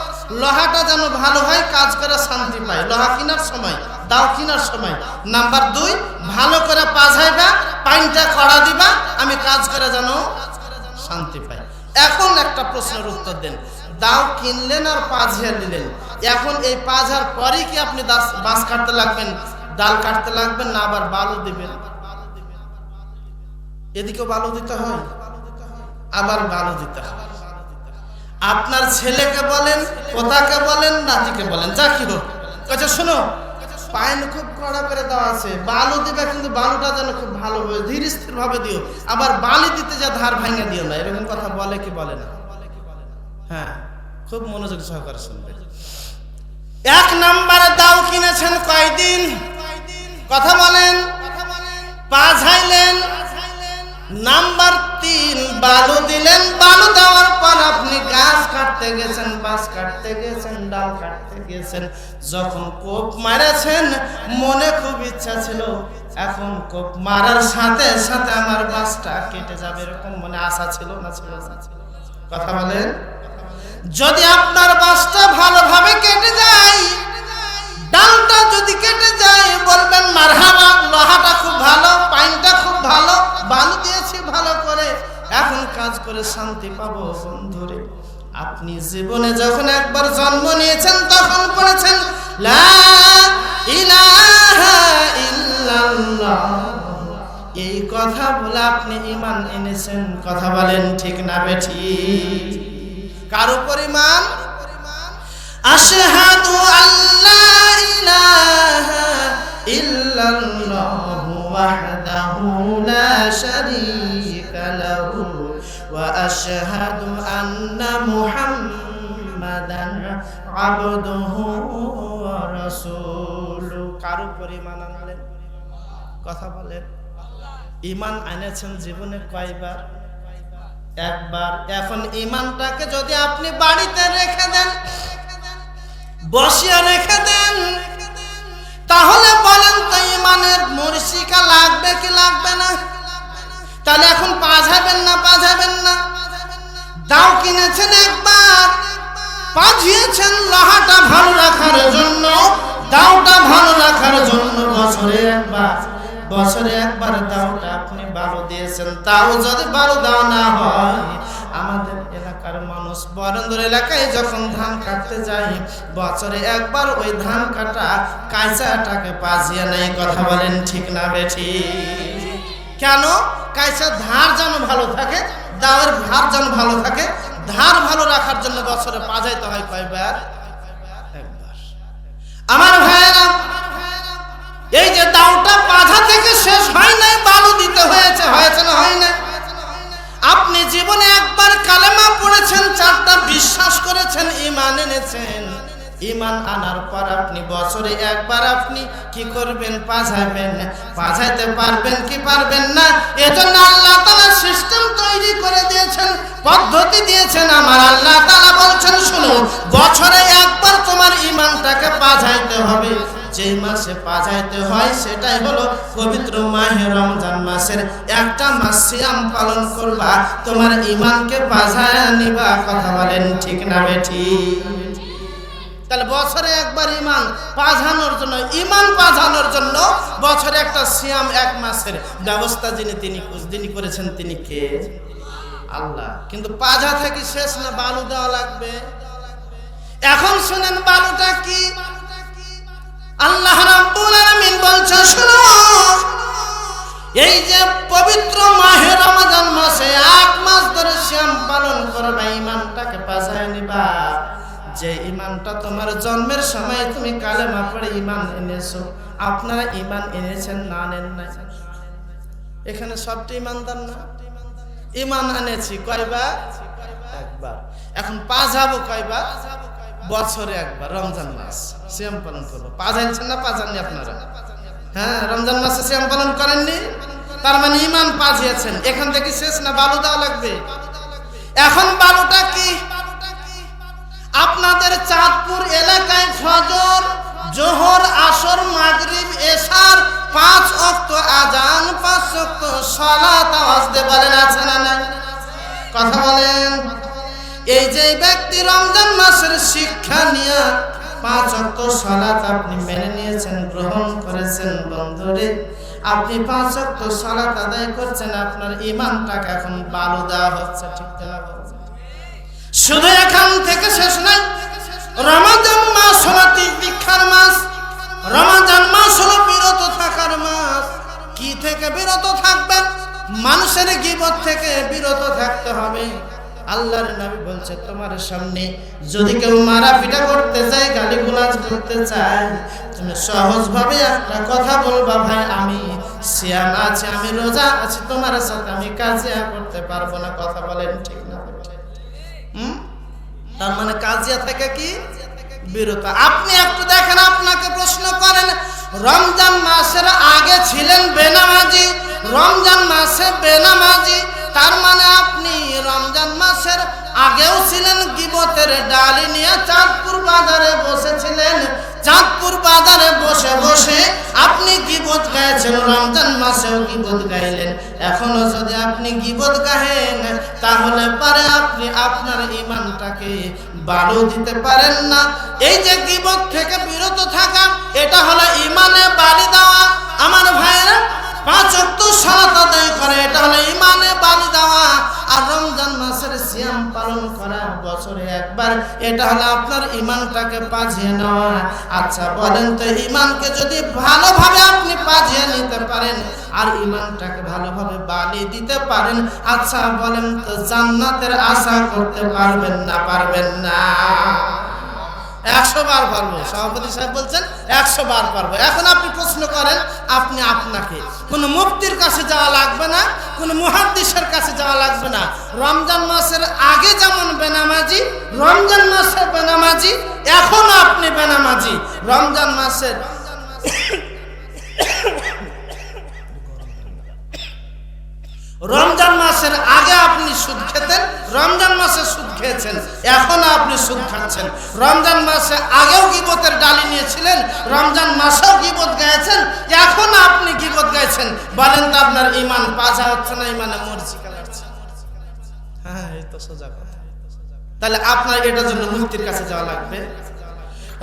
লোহাটা যেন ভালো হয়, কাজ করে শান্তি পাই, লোহা কেনার সময়, দাও কেনার সময়। নাম্বার 2, ভালো করে পাজাইবা, পাইনটা কড়া দিবা, আমি কাজ করে যেন শান্তি পাই। এখন একটা প্রশ্নের উত্তর দেন, দাও কিনলেন আর পাজিয়ে দিলেন, এখন এই পাজার পরে কি আপনি বাঁশ কাটতে লাগবেন, ডাল কাটতে লাগবেন, না আবার বালু দিবেন? এদিকেও বালু দিতে হয়, আবার বালু দিতে হয়। আপনার ছেলেকে বলেন, পোতাকে বলেন, নাতিকে বলেন, যা কি হোক, আচ্ছা শোনো পাইন খুব কড়া করে দেওয়া আছে, বালু দিবে, কিন্তু বালুটা যেন খুব ভালোভাবে ধীর স্থির ভাবে দিও, আবার বালি দিতে যা ধার ভাঙে দিও না। এরকম কথা বলে কি বলে না? হ্যাঁ, খুব মনোযোগ সহকারে শুনবেন। 1 নম্বরে দাও কিনেছেন কয়দিন? কথা বলেন। পাজাইলেন। নাম্বার 3, বালু দিলেন, বালু দেওয়ার পর আপনি গাছ কাটতে গেছেন, বাঁশ কাটতে গেছেন, ডাল কাটতে গেছেন, যখন কোপ মারেছেন মনে খুব ইচ্ছা ছিল, এখন কোপ মারার সাথে সাথে আমার বাঁশটা কেটে যাবে, এরকম মনে আশা ছিল না? ছিল না? কথা বলেন। যদি আপনার বাঁশটা ভালোভাবে কেটে যায়, ডালটা যদি কেটে যায়, বলবেন মারহাবা, লোহাটা খুব ভালো, পাইনটা খুব ভালো, বালু দিয়েছি ভালো করে, এখন কাজ করে শান্তি পাবো। বন্ধুরে, আপনি জীবনে যখন একবার জন্ম নিয়েছেন তখন পড়েছেন লা ইলাহা ইল্লাল্লাহ, এই কথা বলে আপনি ঈমান এনেছেন। কথা বলেন ঠিক না বেঠিক? কার উপর ঈমান? আশহাদু আল্লা ইলাহা ইল্লাল্লাহু ওয়াহদাহু লা শারীকা লাহু ওয়া আশহাদু আন্না মুহাম্মাদান আবদুহু ওয়া রাসূলুহু। কার উপর ঈমান আনলেন? কথা বলেন। ঈমান আনেছেন জীবনে কয়বার? একবার। এখন ঈমানটাকে যদি আপনি বাড়িতে রেখে দেন, বসিয়ে রেখে দেন, তাহলে বলেন তো ঈমানের মরিচিকা লাগবে কি লাগবে না? তাহলে এখন পাঝাবেন না দাও কিনেছেন একবার, পাঝিয়েছেন লোহাটা ভালো রাখার জন্য, দাওটা ভালো রাখার জন্য বছরে একবার দাওটা আপনি ভালো দিয়েছেন। তাও যদি ভালো দাও না হয়, আমাদের এলাকার মানুষ বরেন্দ্র এলাকায় যখন ধান কাটতে যায়, বছরে একবার ওই ধান কাটা কাঁচাটাকে পাজিয়ে নেয়। কথা বলেন ঠিক না বেঠি? কেন? কাঁচার ধার যেন ভালো থাকে, দাওয়ের ধার যেন ভালো থাকে, ধার ভালো রাখার জন্য বছরে পাজাইতে হয় কয়বার? একবার। আমার ভাইয়েরা, এই যে দাওটা পাঝা থেকে শেষ হয় নাই, বালু দিতে হয়েছে না হয় না? আপনি জীবনে একবার কালেমা পড়েছেন, 4টা বিশ্বাস করেছেন, ঈমান এনেছেন, ঈমান আনার পর আপনি বছরে একবার আপনি কি করবেন? পাঝাবেন। পাঝাইতে পারবেন কি পারবেন না? এজন্য আল্লাহ তাআলা সিস্টেম তৈরি করে দিয়েছেন, পদ্ধতি দিয়েছেন। আমার আল্লাহ তাআলা বলছেন, শুনো, বছরে একবার তোমার ঈমানটাকে পাঝাইতে হবে। যেই মাসে পাজাইতে হয় সেটাই হলো পবিত্র মাহে রমজান মাসের একটা মাস সিয়াম পালন করবা, তোমার ঈমানকে পাজায় নিবা। কথা বলেন ঠিক না বেঠি? তাহলে বছরে একবার ঈমান পাজানোর জন্য বছরে একটা সিয়াম 1 মাসের ব্যবস্থা যিনি করেছেন তিনি কে? আল্লাহ। কিন্তু পাজা থেকে শেষ না, বালু দেওয়া লাগবে। এখন শুনেন বালুটা কি? আল্লাহ রাব্বুল আলামিন বলছেন, শুনো, এই যে পবিত্র মাহে রমজান মাসে 1 মাস ধরে সিয়াম পালন করবা, ঈমানটাকে পাজায় নিবা। যে ঈমানটা তোমার জন্মের সময় তুমি কালেমা পড়ে ঈমান এনেছো, আপনারা ঈমান এনেছেন না নেন নাই? এখানে সবটি ঈমানদার না? ঈমান এনেছি কয়বার? একবার। এখন পাজাবো কয়বার? বছরে একবার, রমজান মাস সিয়াম পালন করবো। পাজাইছেন না পাজাননি আপনারা? হ্যাঁ, রমজান মাসে সিয়াম পালন করেননি, তার মানে ঈমান পাজিয়েছেন। এখান থেকে শেষ না, বালু দেওয়া লাগবে। এখন বালুটা কি? আপনাদের চাঁদপুর এলাকায় ফজর, জোহর, আসর, মাগরিব, এশার 5 ওয়াক্ত আজান, 5 ওয়াক্ত সালাত আওয়াজ দিয়ে বলেন আছে না নাই? কথা বলেন। এই যে ব্যক্তি রমজান মাসের শিক্ষা নিয়ে 5 ওয়াক্ত সালাত আপনি মেনে নিয়েছেন, গ্রহণ করেছেন, বন্ধুরে আপনি 5 ওয়াক্ত সালাত আদায় করছেন, আপনার ঈমানটাকে এখন বালু দেওয়া হচ্ছে। ঠিক না? শুধু এখান থেকে শেষ নাই। রমজান মাস হলো দীক্ষার মাস, রমজান মাস হলো বিরত থাকার মাস। কি থেকে বিরত থাকবেন? মানুষের গীবত থেকে বিরত থাকতে হবে। আল্লাহর নবী বলছে, তোমার সামনে যদি কেউ মারাপিটা করতে চায়, গালিগালাজ করতে চায়, তুমি সহজভাবে একটা কথা বলবা, ভাই আমি সিয়াম আছি, আমি রোজা আছি, তোমার সাথে আমি কাজিয়া করতে পারবো না। কথা বলেন ঠিক না? তার মানে কাজিয়া থেকে কি বিরত। আপনি একটু দেখেন, আপনাকে প্রশ্ন করেন, রমজান মাসের আগে ছিলেন বেনামাজি, রমজান মাসে বেনামাজি, তার মানে আপনি রমজান মাসের আগেও ছিলেন গীবতের ডালি নিয়ে চাঁদপুর বাজারে বসেছিলেন। চাঁদপুর বাজারে বসে বসে আপনি গীবত গাইছেন, রমজান মাসেও গীবত গাইলেন। এখনো যদি আপনি গীবত গাহেন, তাহলে পারে আপনি আপনার ঈমানটাকে বালু দিতে পারেন না। এই যে গীবত থেকে বিরত থাকা, এটা হলো ঈমানে বালি দেওয়া। আমার ভাইরা, 5 ওয়াক্ত সালাত আদায় করে, এটা হলো ঈমানে বালি দেওয়া। আর রমজান মাসের সিয়াম পালন করা বছরে একবার, এটা হলো আপনার ঈমানটাকে পাজিয়ে নেওয়া। আচ্ছা বলেন তো, ঈমানকে যদি ভালোভাবে আপনি পাজিয়ে নিতে পারেন আর ঈমানটাকে ভালোভাবে বালি দিতে পারেন, আচ্ছা বলেন তো জান্নাতের আশা করতে পারবেন না? পারবেন না? 100 বার পারবো। সভাপতি সাহেব বলছেন 100 বার পারবো। এখন আপনি প্রশ্ন করেন, আপনাকে কোনো মুফতির কাছে যাওয়া লাগবে না, কোনো মুহাদ্দিসের কাছে যাওয়া লাগবে না। রমজান মাসের আগে যেমন বেনামাজি, রমজান মাসে বেনামাজি, এখনো আপনি বেনামাজি। রমজান মাসের রমজান মাসের আগে আপনি সুদ খেতেন, রমজান মাসে সুদ খেয়েছেন, এখন আপনি সুদ খাচ্ছেন। রমজান মাসে আগেও গীবতের ডালি নিয়েছিলেন, রমজান মাসেও গীবত গাইছেন, এখন আপনি গীবত গাইছেন। বলেন তো আপনার ঈমান পাজা হচ্ছে না ঈমানে মরজিকা লাগছে? হ্যাঁ, এই তো সোজা কথা। তাহলে আপনার এটার জন্য মুফতির কাছে যাওয়া লাগবে।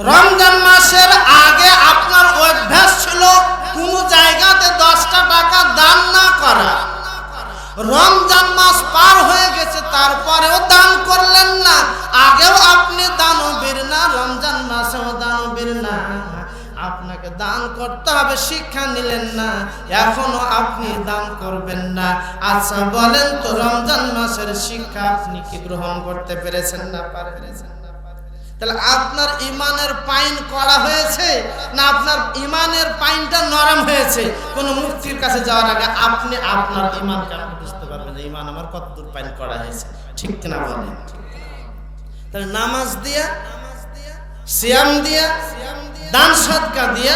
রমজান মাসের আগে আপনার অভ্যাস ছিল কোন জায়গাতে 10টা টাকা দান না করা। রমজান মাস পার হয়ে গেছে, তারপরেও দান করলেন না। আগেও আপনি দানবীর না, রমজান মাসেও দানবীর না। আপনাকে দান করতে হবে, শিক্ষা নিলেন না, এখনো আপনি দান করবেন না। আচ্ছা বলেন তো, রমজান মাসের শিক্ষা আপনি কি গ্রহণ করতে পেরেছেন না পারেছেন? তাহলে আপনার ঈমানের পাইন কড়া হয়েছে না আপনার ঈমানের পাইনটা নরম হয়েছে? কোন মুফতির কাছে যাওয়ার আগে আপনি আপনার ঈমান কেমন বুঝতে পারবেন যে ঈমান আমার কতদূর পাইন কড়া হয়েছে, ঠিক কিনা বলেন? তাহলে নামাজ দিয়া, সিয়াম দিয়া, দান সদকা দিয়া,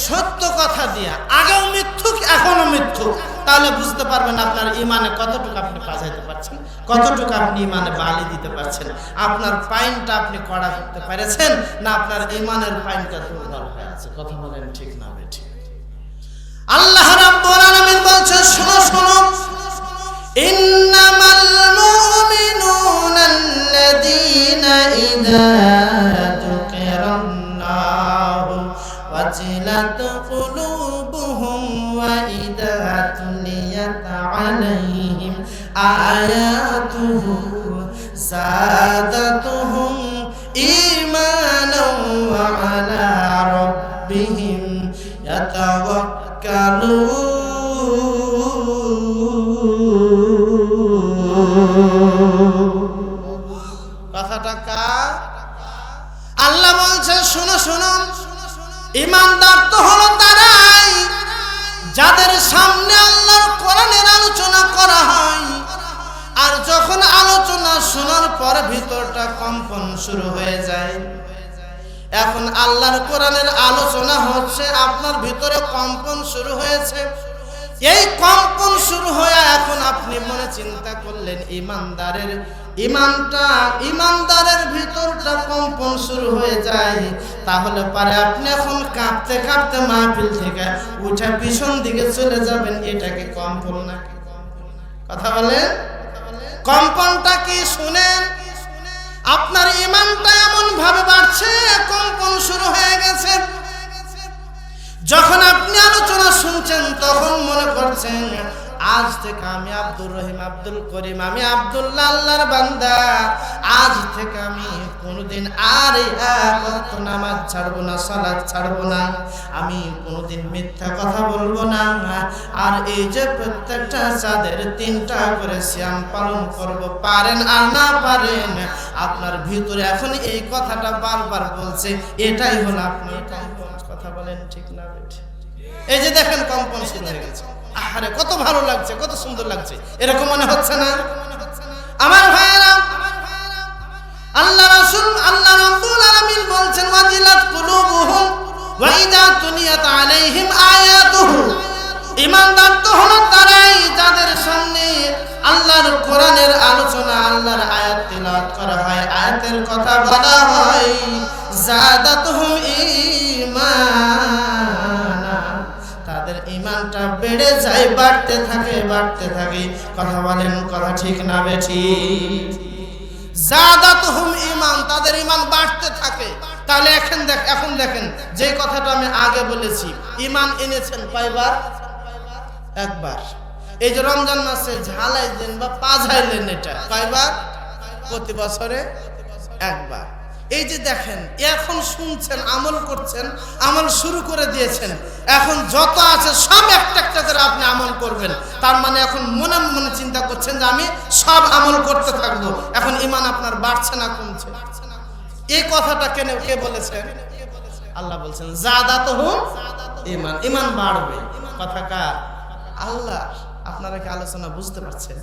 সত্য কথা দিয়া, আগেও মিথ্যুক এখনো মিথ্যুক, তাহলে বুঝতে পারবেন আপনার ঈমানে কতটুকু আপনি পাঠাইতে পারছেন, কতটুকু আপনি ঈমানে বালি দিতে পারছেন। আপনার পাইনটা আপনি কড়া করতে পেরেছেন না আপনার ঈমানের পাইনটা দুর্বল হয়ে আছে? কথা বলেন ঠিক না বেঠিক? আল্লাহ রাব্বুল আলামিন বলছেন, শোনো শোনো, ইন্নামাল মুমিনুনা আল্লাযীনা ইযা যুকিরাল্লাহু ওয়াজিলাত কুলুবুহুম ওয়া ইযা তুলিয়াত আলাইহিম আয়াতুহু যাদাতুহুম ঈমানাও ওয়া আলা রাব্বিহিম ইয়াতাওয়াক্কালুন। কথাটা কার? আল্লাহ বলছে, শোনো শোনো, ঈমানদার তো হলো তারাই যাদের সামনে আল্লাহর কোরআনের আলোচনা করা হয়, আর যখন আলোচনা শোনার পর ভিতরটা কম্পন শুরু হয়ে যায়। এখন আল্লাহর কোরআনের আলোচনা হচ্ছে, আপনার ভিতরে কম্পন শুরু হয়েছে। এই কম্পন শুরু হয়ে এখন আপনি মনে চিন্তা করলেন ইমানদারের ভিতরটা কম্পন শুরু হয়ে যায়, তাহলে পারে আপনি এখন কাঁপতে কাঁপতে মাহফিল থেকে উঠে পিছন দিকে চলে যাবেন। এটাকে কম্পন নাকি? কথা বলেন, কম্পনটা কি? শুনেন, আপনার ঈমানটা এমন ভাবে বাড়ছে, কম্পন শুরু হয়ে গেছে। যখন আপনি আলোচনা শুনছেন তখন মনে করছেন, আজ থেকে আমি আব্দুর রহিম, আব্দুল করিম, আমি আব্দুল্লাহ, আল্লাহর বান্দা, আজ থেকে আমি কোনোদিন আর এক ওয়াক্ত নামাজ ছাড়বো না, সালাত ছাড়বো না, আমি কোনোদিন মিথ্যা কথা বলবো না, আর এই যে প্রত্যেকটা চাঁদের 3টা করে সিয়াম পালন করব। পারেন আর না পারেন, আপনার ভিতরে এখন এই কথাটা বারবার বলছে, এটাই হলো আপনার কম্পন। কথা বলেন ঠিক না বেঠিক? এই যে দেখেন কম্পন শুরু হয়ে গেছে। আরে কত ভালো লাগছে, কত সুন্দর লাগছে, এরকম মনে হচ্ছে না? আমার ভাইয়েরা, আল্লাহ রাসূল আল্লাহ রাব্বুল আলামিন বলছেন, ওয়াজিলাত কুলুবুহুম ওয়া ইযা তুলিয়াত আলাইহিম আয়াতুহু। ঈমানদার তো হলো তারাই যাদের সামনে আল্লাহর কোরআনের আলোচনা, আল্লাহর আয়াত তিলাওয়াত করা হয়, আয়াতের কথা বলা হয়, যাদাতুহুম ঈমানা, তাদের ঈমানটা বেড়ে যায়, বাড়তে থাকে, বাড়তে থাকে। কথা বলেন, কথা ঠিক না বেঠিক? যাদাতুহুম ঈমান, তাদের ঈমান বাড়তে থাকে। তাহলে এখন দেখেন যে কথাটা আমি আগে বলেছি, ঈমান এনেছেন কয়বার? একবার। এই যে রমজান মাসে ঝালাইলেন বা পাঝাইলেন, এটা কয়বার? প্রতি বছরে একবার। এই যে দেখেন, এখন শুনছেন, আমল করছেন, আমল শুরু করে দিয়েছেন, এখন যত আছে সব একটা একটা করে আপনি আমল করবেন। তার মানে এখন মনে মনে চিন্তা করছেন যে আমি সব আমল করতে থাকবো। এখন ঈমান আপনার বাড়ছে না কমছে? এই কথাটা কে বলেছেন? আল্লাহ বলছেন, যাদাতুহুম ঈমান, ঈমান বাড়বে। কথা কার? আল্লাহ। আপনারা কি আলোচনা বুঝতে পারছেন?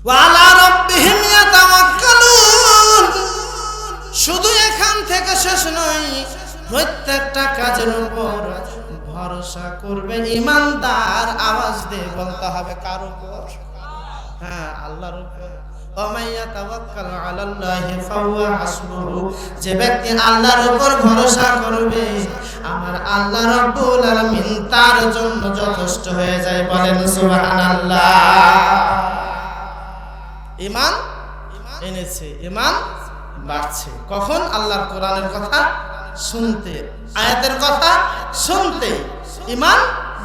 ওয়ালা রাব্বিহিম ইয়াতাওয়াক্কালুন। শুধু এখান থেকে শেষ নয়, প্রত্যেকটা কাজের উপর ভরসা করবে ঈমানদার। আওয়াজ দিয়ে বলতে হবে, কার উপর? হ্যাঁ, আল্লাহর উপর। যে ব্যক্তি আল্লাহর উপর ভরসা করবে আমার আল্লাহ রাব্বুল আলামিন তার জন্য যথেষ্ট হয়ে যায়। বলেন সুবহানাল্লাহ। ঈমান এনেছে, ঈমান বাড়ছে কখন? আল্লাহর কোরআনের কথা শুনতে, আয়াতের কথা শুনতে ঈমান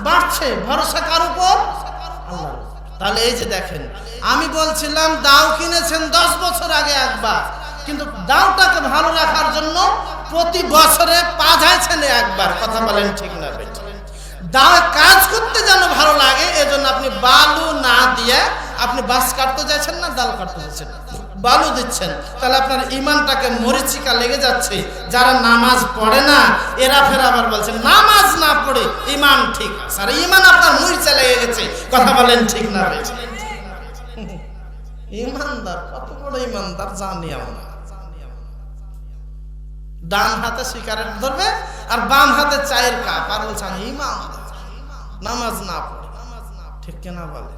বাড়ছে। ভরসা কার উপর? আল্লাহর। তাহলে এই যে দেখেন, আমি বলছিলাম দাও কিনেছেন 10 বছর আগে একবার, কিন্তু দাওটাকে ভালো রাখার জন্য প্রতি বছরে পাঠাইছেন একবার। কথা বলেন ঠিক না বেঠিক? দাও কাজ করতে যেন ভালো লাগে, এজন্য আপনি বালু না দিয়ে আপনি বাঁশ কাটতে যাচ্ছেন না, ডাল কাটতে যাচ্ছেন, বালু দিচ্ছেন। তাহলে আপনার ঈমানটাকে মরিচিকা লেগে যাচ্ছে। যারা নামাজ পড়ে না এরা ফের আবার বলছেন নামাজ না পড়ে ঈমান ঠিক আছে, আর ঈমান আপনার মরিচা লেগে গেছে। কথা বলেন ঠিক না বেঠিক? ঈমানদার কত বড় ঈমানদার জানি আমরা। ডান হাতে সিগারেট ধরবে আর বাম হাতে চায়ের কাপ, আর বলছে আমি ঈমানদার, নামাজ না পড়ে। ঠিক কিনা বলেন?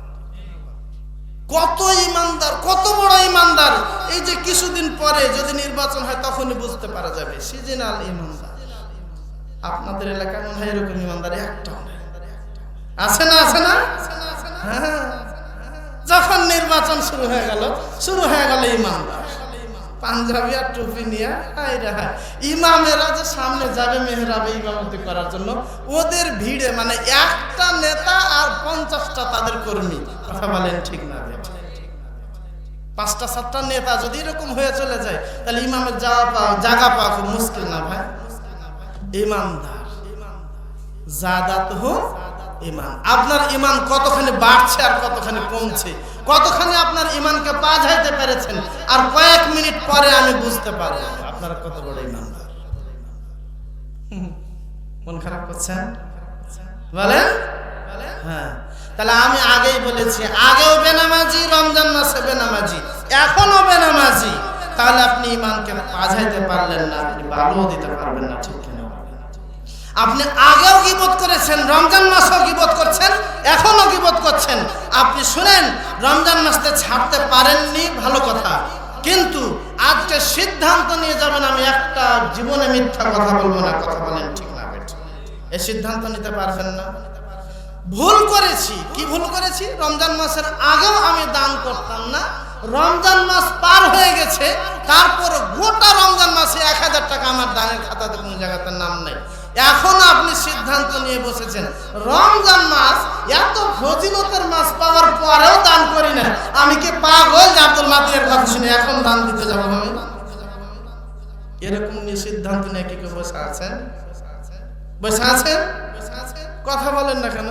কত ঈমানদার, কত বড় ঈমানদার! এই যে কিছুদিন পরে যদি নির্বাচন হয় তখনই বুঝতে পারা যাবে সিজনাল ঈমানদার। আপনাদের এলাকায় মনে হয় এরকম ঈমানদার একটা আছে না? আছে না? হ্যাঁ, যখন নির্বাচন শুরু হয়ে গেল ঈমানদার পাঞ্জাবি আর টুপি নিয়ে ইমামেরা যে সামনে যাবে মেহরাবে ইমামতি করার জন্য, ওদের ভিড়ে মানে একটা নেতা আর 50টা তাদের কর্মী। কথা বলেন ঠিক না? 5টা-7টা নেতা যদি এরকম হয়ে চলে যায় তাহলে ইমামের জায়গা পাওয়া খুব মুশকিল না ভাই? ইমানদার জাদাত হো ঈমান। আপনার ঈমান কতখানি বাড়ছে আর কতখানি কমছে, কতখানি আপনার ঈমানকে বাঁধাইতে পেরেছেন, আর কয়েক মিনিট পরে আমি বুঝতে পারবো আপনারা কত বড় ঈমানদার। মন খারাপ করছেন বলেন? হ্যাঁ, তাহলে আমি আগেই বলেছি, আগেও বেনামাজি, রমজান মাসে বেনামাজি, এখনো বেনামাজি। তাহলে আপনি ঈমানকে বাঁধাইতে পারলেন না, আপনি ভালো দিতে পারবেন না। ঠিক কিনা? আপনি আগেও গীবত করেছেন, রমজান মাসেও গীবত করছেন, এখনো গীবত করছেন। আপনি শুনেন, রমজান মাসে ছাড়তে পারেননি, ভালো কথা, কিন্তু আজকে সিদ্ধান্ত নিয়ে যাবেন আমি একটা জীবনে মিথ্যা কথা বলবো না। কথা বলেন ঠিক না বেঠিক? এই সিদ্ধান্ত নিতে পারবেন না। ভুল করেছি। কি ভুল করেছি? রমজান মাসের আগেও আমি দান করতাম না, রমজান মাস পার হয়ে গেছে, তারপর গোটা রমজান মাসে 1000 টাকা আমার দানের খাতাতে কোনো জায়গাতে নাম নেই। এখন আপনি সিদ্ধান্ত নিয়ে বসেছেন রমজান মাস এত ফজিলতের মাস পাওয়ার পরেও দান করি না। আমি কি পাগল যে আব্দুল মাতিনের কথা শুনে এখন দান দিতে যাবো আমি? এরকম নিয়ে সিদ্ধান্ত নিয়ে কি কেউ বসে আছেন? বসে আছেন? কথা বলেন না কেন?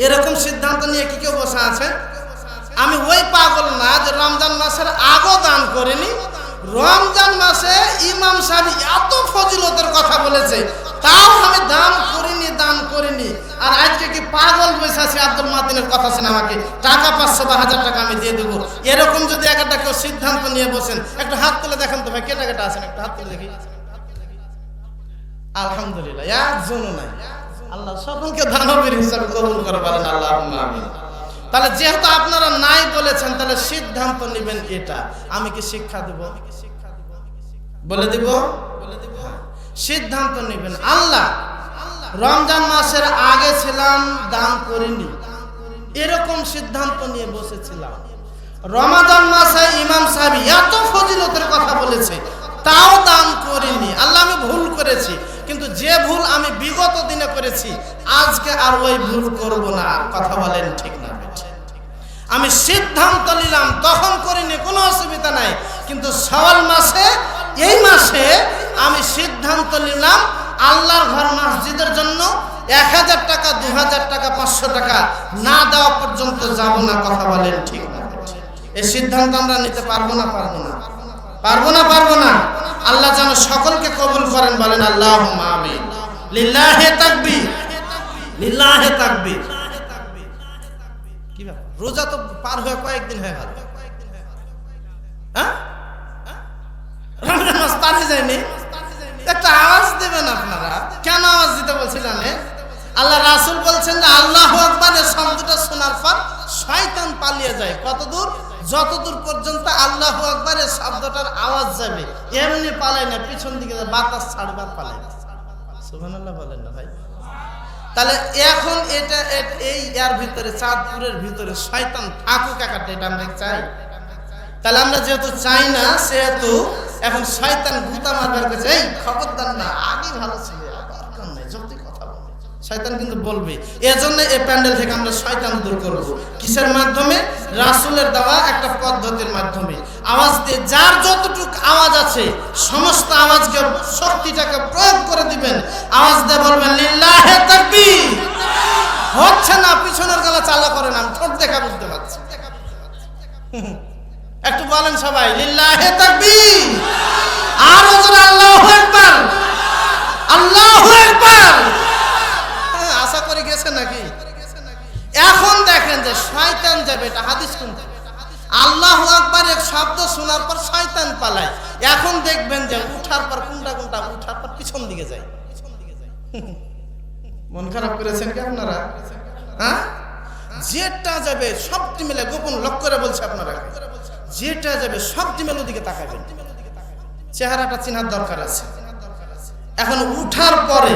এরকম সিদ্ধান্ত নিয়ে কি কেউ বসে আছেন? আমি ওই পাগল না যে রমজান মাসের আগেও দান করিনি, রমজান মাসে ইমাম সাহেব এত ফজিলতের কথা বলেছে তাও আমি দান করিনি। আর আজকে কি পাগল বসে আছে আব্দুল মাতিনের কথা শুনে আমাকে টাকা 500 বা 1000 টাকা আমি দিয়ে দেবো? এরকম যদি একটা কেউ সিদ্ধান্ত নিয়ে বসেন, একটু হাত তুলে দেখেন তো ভাই, কেটা কেটা আছেন? একটু হাত তুলে দেখি। আলহামদুলিল্লাহ, একজনও নাই। আল্লাহ সকলকে দানবীর হিসাবে কবুল করে বলেন আল্লাহুম্মা আমিন। তাহলে যেহেতু আপনারা নাই বলেছেন, তাহলে সিদ্ধান্ত নেবেন এটা। আমি কি শিক্ষা দেব? বলে দিব? সিদ্ধান্ত নেবেন। আল্লাহ, রমজান মাসের আগে ছিলাম, দান করিনি, এরকম সিদ্ধান্ত নিয়ে বসেছিলাম। রমাদান মাসে ইমাম সাহেব এত ফজিলতের কথা বলেছে তাও দান করিনি। আল্লাহ, আমি ভুল করেছি, কিন্তু যে ভুল আমি বিগত দিনে করেছি আজকে আর ওই ভুল করব না। কথা বলেন ঠিক না? আমি সিদ্ধান্ত নিলাম, তখন করিনি, কোনো অসুবিধা নাই, কিন্তু শাওয়াল মাসে, এই মাসে আমি সিদ্ধান্ত নিলাম আল্লাহর ঘর মসজিদের জন্য 1000 টাকা, 2000 টাকা, 500 টাকা না দেওয়া পর্যন্ত যাব না। কথা বলেন ঠিক না? এই সিদ্ধান্ত আমরা নিতে পারবো না? পারবো না? পারবো না? পারবো না? আল্লাহ যেন সকলকে কবুল করেন, বলেন আল্লাহুম্মা আমিন। লিল্লাহি তাকবীর, লিল্লাহি তাকবীর। কি ব্যাপার? রোজা তো পার হয়ে কয়েকদিন হয়ে গেল, হ্যাঁ? রমজান মাস পার হয়ে যায়নি? একটা আওয়াজ দেবেন আপনারা। কেন আওয়াজ দিতে বলছি জানেন? আল্লাহ রাসূল বলছেন যে আল্লাহু আকবার এর শব্দটা শোনার পর শয়তান পালিয়ে যায় কতদূর? যতদূর পর্যন্ত আল্লাহু আকবারের শব্দটার আওয়াজ যাবে, এমনি পালায় না, পিছন দিকে বাতাস ছাড়বার পালায়। সুবহানাল্লাহ বলেন না ভাই? তাহলে এখন এটা এই এর ভিতরে, চাঁদপুরের ভিতরে শয়তান থাকুক একাটা, এটা আমরা চাই? তাহলে আমরা যেহেতু চাই না, সেহেতু এখন শয়তান গুতা মারবার কাছে, এই খবরদার না, আগে ভালো ছিল, দরকার নেই, যতই কথা বলে শয়তান কিন্তু বলবে। এজন্য এই প্যান্ডেল থেকে আমরা শয়তান দূর করব। কিসের মাধ্যমে? রাসূলের দেওয়া একটা পদ্ধতির মাধ্যমে। আওয়াজ দিয়ে যার যতটুকু আওয়াজ আছে সমস্ত আওয়াজকে, শক্তিটাকে প্রয়োগ করে দিবেন। আওয়াজ দিয়ে বলবেন লিল্লাহে তাকবীর। হচ্ছে না, পিছনের গলা চালা করেন, আমি ঠোঁট দেখা বুঝতে পারছি। একটু বলেন সবাই লিল্লাহে তাকবীর। আর ওজন আল্লাহু আকবার, আল্লাহু আকবার। আশা করে গেছে নাকি? এখন দেখেন যে শয়তান যাবে, এটা হাদিস কোনটা? আল্লাহু আকবার এক শব্দ শোনার পর শয়তান পালায়। এখন দেখবেন যে উঠার পর কোনটা উঠার পর পিছন দিকে যায়। মন খারাপ করেছেন কি আপনারা? হ্যাঁ, যেটা যাবে সবটি মিলে, গোপন লক্ষ্য করে বলছে আপনারা, যেটা যাবে সবটি মিলে ওদিকে তাকাবেন, চেহারাটা চেনার দরকার আছে। এখন উঠার পরে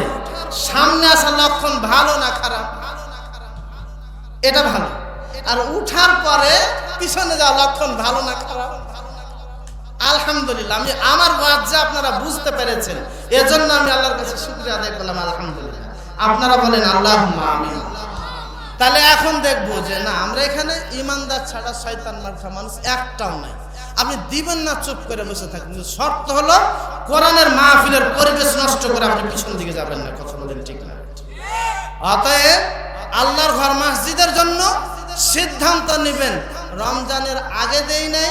সামনে আসা লক্ষণ ভালো না খারাপ? এটা ভালো। আর উঠার পরে পিছনে যাওয়া লক্ষণ ভালো না খারাপ? আলহামদুলিল্লাহ, আমি আমার ওয়াজ আপনারা বুঝতে পেরেছেন, এজন্য আমি আল্লাহর কাছে শুকরিয়া আদায় করলাম, আলহামদুলিল্লাহ। আপনারা বলেন আল্লাহুম্মা আমিন। তাহলে এখন দেখবো যে না, আমরা এখানে ইমানদার ছাড়া শয়তান মার্কা মানুষ একটাও নাই। আপনি দিবেন না, চুপ করে বসে থাকবেন। শর্ত হলো কোরআনের মাহফিলের পরিবেশ নষ্ট করে আপনি পিছন দিকে যাবেন না। কথা বলেন ঠিক না? অতএব আল্লাহর ঘর মসজিদের জন্য সিদ্ধান্ত নেবেন। রমজানের আগে দেই নাই,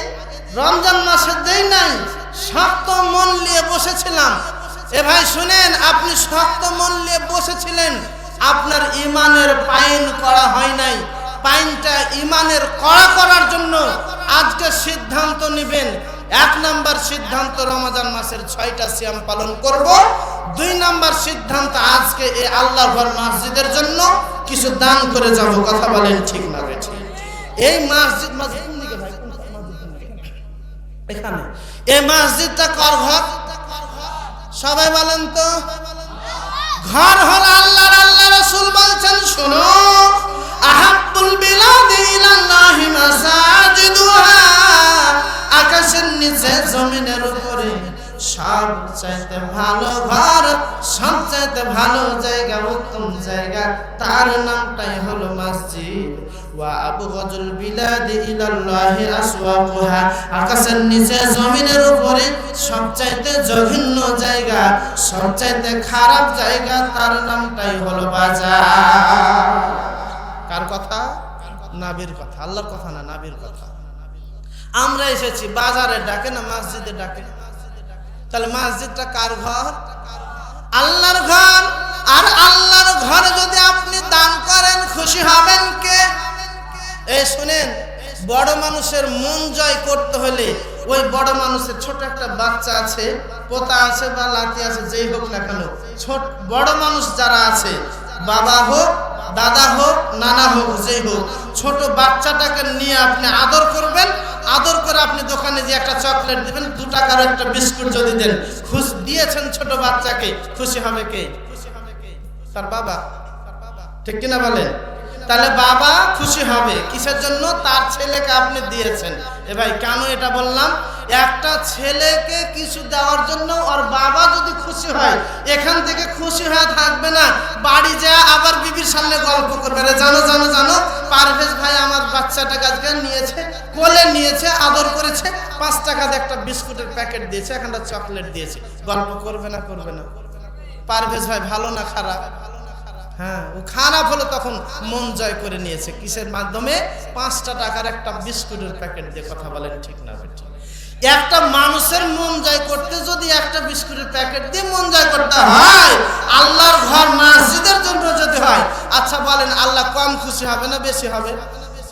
রমজান মাসে দেই নাই, শক্ত মন নিয়ে বসেছিলাম। এ ভাই শুনেন, আপনি শক্ত মন নিয়ে বসেছিলেন, আপনার ইমানের পাইন করা হয় নাই। পাইনটা ইমানের কড়া করার জন্য আজকে সিদ্ধান্ত নেবেন। 1 নাম্বার সিদ্ধান্ত, রমজান মাসের 6টা সিয়াম পালন করব। 2 নাম্বার সিদ্ধান্ত, আজকে এই আল্লাহর ঘর মসজিদের জন্য কিছু দান করে যাব। কথা বলেন ঠিক না বেঠিক? এই মসজিদ এখানে, এই মসজিদটা কার ঘর? সবাই বলেন তো। ঘর হলো আল্লাহর। আল্লাহ রাসূল বলছেন, শোনো, আহাব্বুল বিলাদি ইলাল্লাহি মাসাজিদুহা। আকাশের নিচে জমিনের উপরে সবচাইতে ভালো ঘর, সবচাইতে ভালো জায়গা, উত্তম জায়গা, তার নামটাই হলো মসজিদ। ওয়া আবগাদুল বিলাদি ইলাল্লাহি আসওয়াকুহা। আকাশের নিচে জমিনের উপরে সবচাইতে জঘন্য জায়গা, সবচাইতে খারাপ জায়গা, তার নামটাই হলো বাজার। কার কথা? নাবির কথা, আল্লাহর কথা না, নাবির কথা। আমরা এসেছি বাজারে ডাকে না মসজিদে ডাকে? তাহলে মসজিদটা কার ঘর? আল্লাহর ঘর। আর আল্লাহর ঘরে যদি আপনি দান করেন, খুশি হবেন কে? এই শুনেন, বড় মানুষের মন জয় করতে হলে ওই বড় মানুষের, ছোট একটা বাচ্চা আছে, পোতা আছে বা লাতি আছে, যেই হোক না কেন, বড় মানুষ যারা আছে, বাবা হোক, দাদা হোক, নানা হোক, যেই হোক, ছোট বাচ্চাটাকে নিয়ে আপনি আদর করবেন। আদর করে আপনি দোকানে যে একটা চকলেট দিবেন, 2 টাকার একটা বিস্কুট যদি দেন, খুশি দিয়েছেন ছোট বাচ্চাকে, খুশি হবে কে? তার বাবা। ঠিক কিনা বলেন? তাহলে বাবা খুশি হবে কিসের জন্য? তার ছেলেকে আপনি দিয়েছেন। এ ভাই কেন এটা বললাম? একটা ছেলেকে কিছু দেওয়ার জন্য ওর বাবা যদি খুশি হয়, এখান থেকে খুশি হয়ে থাকবে না, বাড়ি যায় আবার বিবির সামনে গল্প করবে, রে জানো জানো জানো, পারভেজ ভাই আমার বাচ্চাটাকে আজকে নিয়েছে, কোলে নিয়েছে, আদর করেছে, 5 টাকাতে একটা বিস্কুটের প্যাকেট দিয়েছে, একটা চকলেট দিয়েছে। গল্প করবে না? করবে না? পারভেজ ভাই ভালো না খারাপ? হ্যাঁ, ও খারাপ হলো তখন মন জয় করে নিয়েছে কিসের মাধ্যমে? 5 টাকার একটা বিস্কুটের প্যাকেট দিয়ে। কথা বলেন ঠিক না বেঠিক? একটা মানুষের মন জয় করতে যদি একটা বিস্কুটের প্যাকেট দিয়ে মন জয় করতে হয়, আল্লাহর ঘর মসজিদের জন্য যদি হয়, আচ্ছা বলেন, আল্লাহ কম খুশি হবে না বেশি হবে?